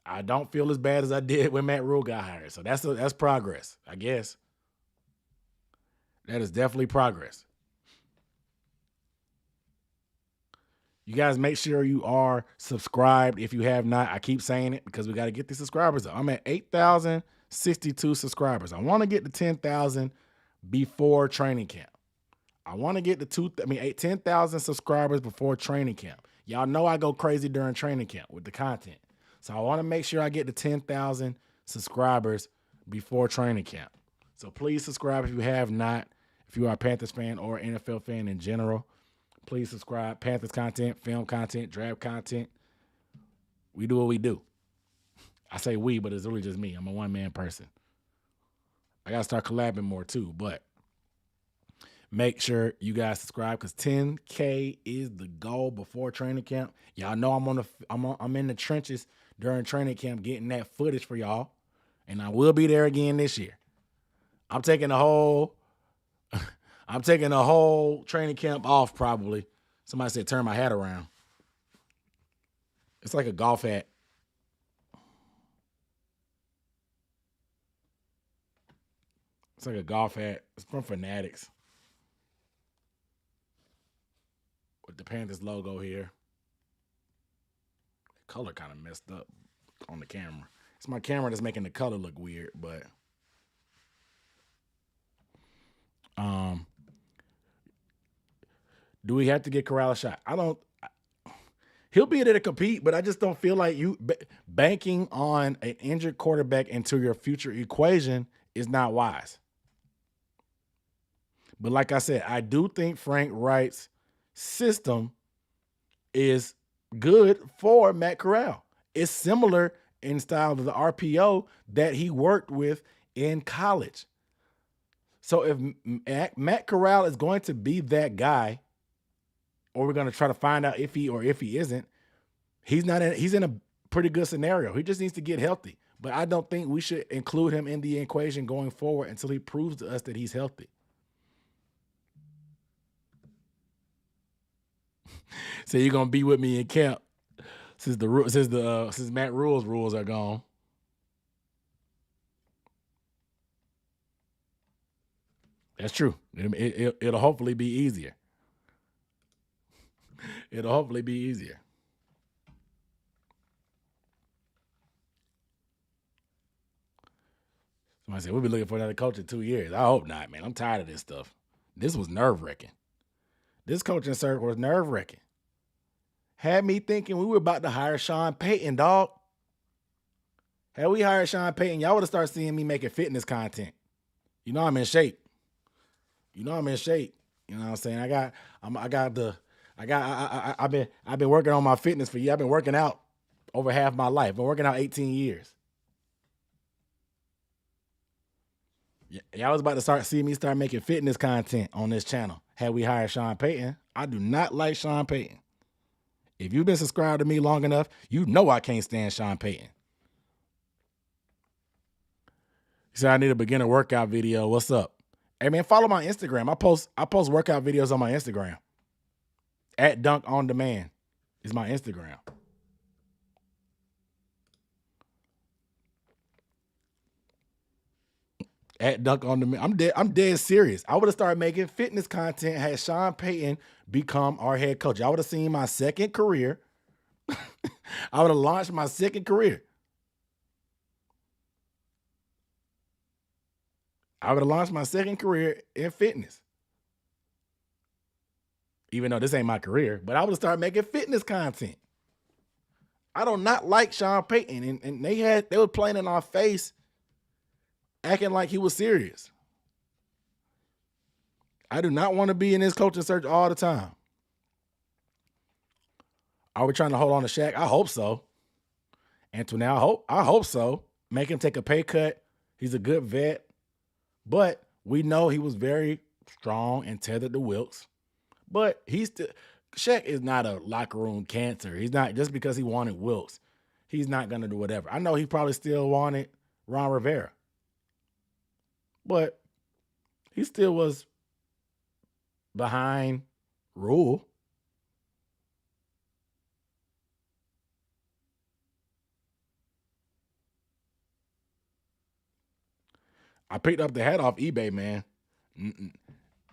I don't feel as bad as I did when Matt Rule got hired. So that's progress, I guess. That is definitely progress. You guys make sure you are subscribed if you have not. I keep saying it because we got to get the subscribers up. I'm at 8,062 subscribers. I want to get to 10,000 before training camp. I want to get to 10,000 subscribers before training camp. Y'all know I go crazy during training camp with the content. So I want to make sure I get to 10,000 subscribers before training camp. So please subscribe if you have not. If you are a Panthers fan or NFL fan in general, please subscribe. Panthers content, film content, draft content. We do what we do. I say we, but it's really just me. I'm a one-man person. I got to start collabing more too, but make sure you guys subscribe because 10K is the goal before training camp. Y'all know I'm in the trenches during training camp getting that footage for y'all, and I will be there again this year. I'm taking the whole training camp off probably. Somebody said turn my hat around. It's like a golf hat. It's like a golf hat. It's from Fanatics. With the Panthers logo here. The color kind of messed up on the camera. It's my camera that's making the color look weird, but do we have to get Corral a shot? He'll be there to compete, but I just don't feel like you banking on an injured quarterback into your future equation is not wise. But like I said, I do think Frank Reich's system is good for Matt Corral. It's similar in style to the RPO that he worked with in college. So if Matt Corral is going to be that guy, or we're going to try to find out if he isn't, he's in a pretty good scenario. He just needs to get healthy. But I don't think we should include him in the equation going forward until he proves to us that he's healthy. So you're gonna be with me in camp since Matt Rule's rules are gone. That's true. It'll hopefully be easier. It'll hopefully be easier. Somebody said we'll be looking for another coach in 2 years. I hope not, man. I'm tired of this stuff. This was nerve-wracking. This coaching circle was nerve-wracking. Had me thinking we were about to hire Sean Payton, dog. Had we hired Sean Payton, y'all would have started seeing me making fitness content. You know I'm in shape. You know I'm in shape. You know what I'm saying? I've been working on my fitness for years. I've been working out over half my life. I've been working out 18 years. Y'all was about to see me start making fitness content on this channel. Had we hired Sean Payton, I do not like Sean Payton. If you've been subscribed to me long enough, you know I can't stand Sean Payton. He said I need a beginner workout video. What's up? Hey man, follow my Instagram. I post workout videos on my Instagram. At Dunk On Demand is my Instagram. At Dunk On Demand. I'm dead serious. I would have started making fitness content had Sean Payton become our head coach. I would have seen my second career. I would have launched my second career. I would have launched my second career in fitness. Even though this ain't my career, but I would have started making fitness content. I do not like Sean Payton, and they were playing in our face, acting like he was serious. I do not want to be in this coaching search all the time. Are we trying to hold on to Shaq? I hope so. Antoine, I hope so. Make him take a pay cut. He's a good vet. But we know he was very strong and tethered to Wilkes. But Shaq is not a locker room cancer. He's not, just because he wanted Wilkes, he's not going to do whatever. I know he probably still wanted Ron Rivera. But he still was behind Rule. I picked up the hat off eBay, man.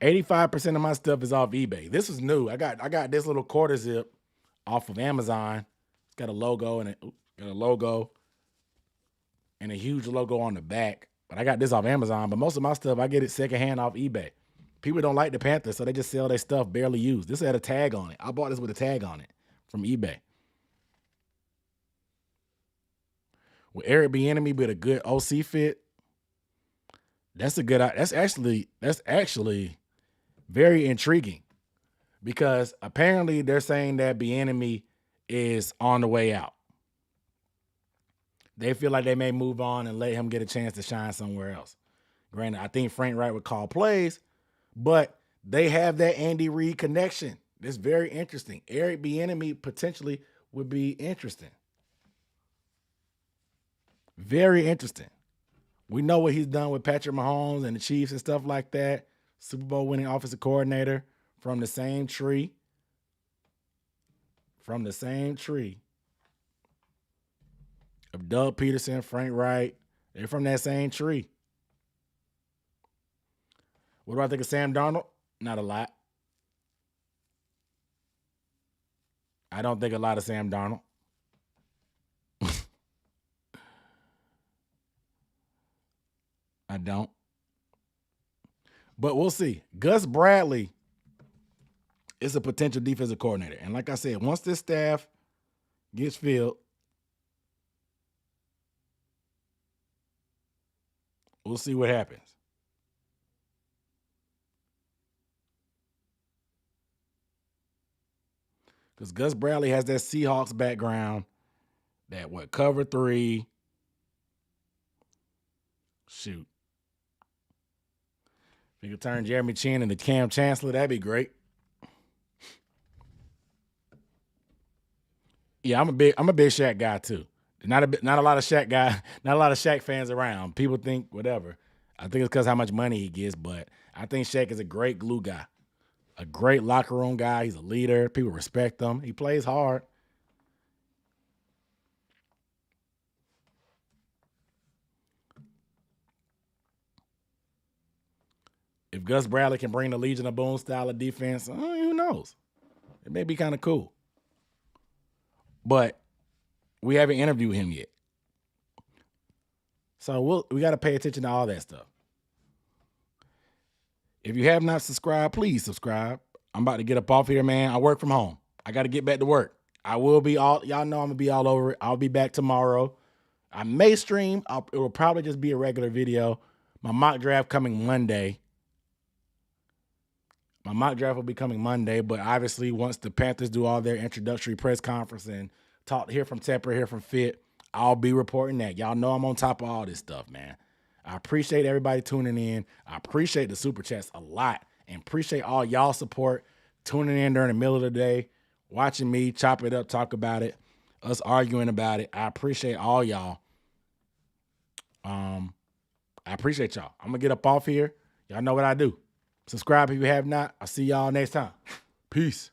85% of my stuff is off eBay. This is new. I got this little quarter zip off of Amazon. It's got a logo and a huge logo on the back. But I got this off Amazon. But most of my stuff, I get it secondhand off eBay. People don't like the Panthers, so they just sell their stuff barely used. This had a tag on it. I bought this with a tag on it from eBay. With Eric Bieniemy with a good OC fit, that's actually very intriguing, because apparently they're saying that Bieniemy is on the way out. They feel like they may move on and let him get a chance to shine somewhere else. Granted, I think Frank Reich would call plays, but they have that Andy Reid connection. It's very interesting. Eric Bieniemy potentially would be interesting. Very interesting. We know what he's done with Patrick Mahomes and the Chiefs and stuff like that. Super Bowl winning offensive coordinator from the same tree. From the same tree of Doug Peterson, Frank Reich. They're from that same tree. What do I think of Sam Darnold? Not a lot. I don't think a lot of Sam Darnold. I don't. But we'll see. Gus Bradley is a potential defensive coordinator. And like I said, once this staff gets filled, we'll see what happens. Because Gus Bradley has that Seahawks background, that cover 3. Shoot. If you could turn Jeremy Chin into Cam Chancellor, that'd be great. Yeah, I'm a big Shaq guy too. Not a lot of Shaq fans around. People think whatever. I think it's because how much money he gets, but I think Shaq is a great glue guy, a great locker room guy. He's a leader. People respect him. He plays hard. If Gus Bradley can bring the Legion of Boom style of defense, who knows? It may be kind of cool. But we haven't interviewed him yet. So we got to pay attention to all that stuff. If you have not subscribed, please subscribe. I'm about to get up off here, man. I work from home. I got to get back to work. Y'all know I'm going to be all over it. I'll be back tomorrow. I may stream. It will probably just be a regular video, My mock draft coming Monday. My mock draft will be coming Monday, but obviously once the Panthers do all their introductory press conference and hear from Tepper, hear from Fit, I'll be reporting that. Y'all know I'm on top of all this stuff, man. I appreciate everybody tuning in. I appreciate the Super Chats a lot and appreciate all y'all support, tuning in during the middle of the day, watching me chop it up, talk about it, us arguing about it. I appreciate all y'all. I appreciate y'all. I'm going to get up off here. Y'all know what I do. Subscribe if you have not. I'll see y'all next time. Peace.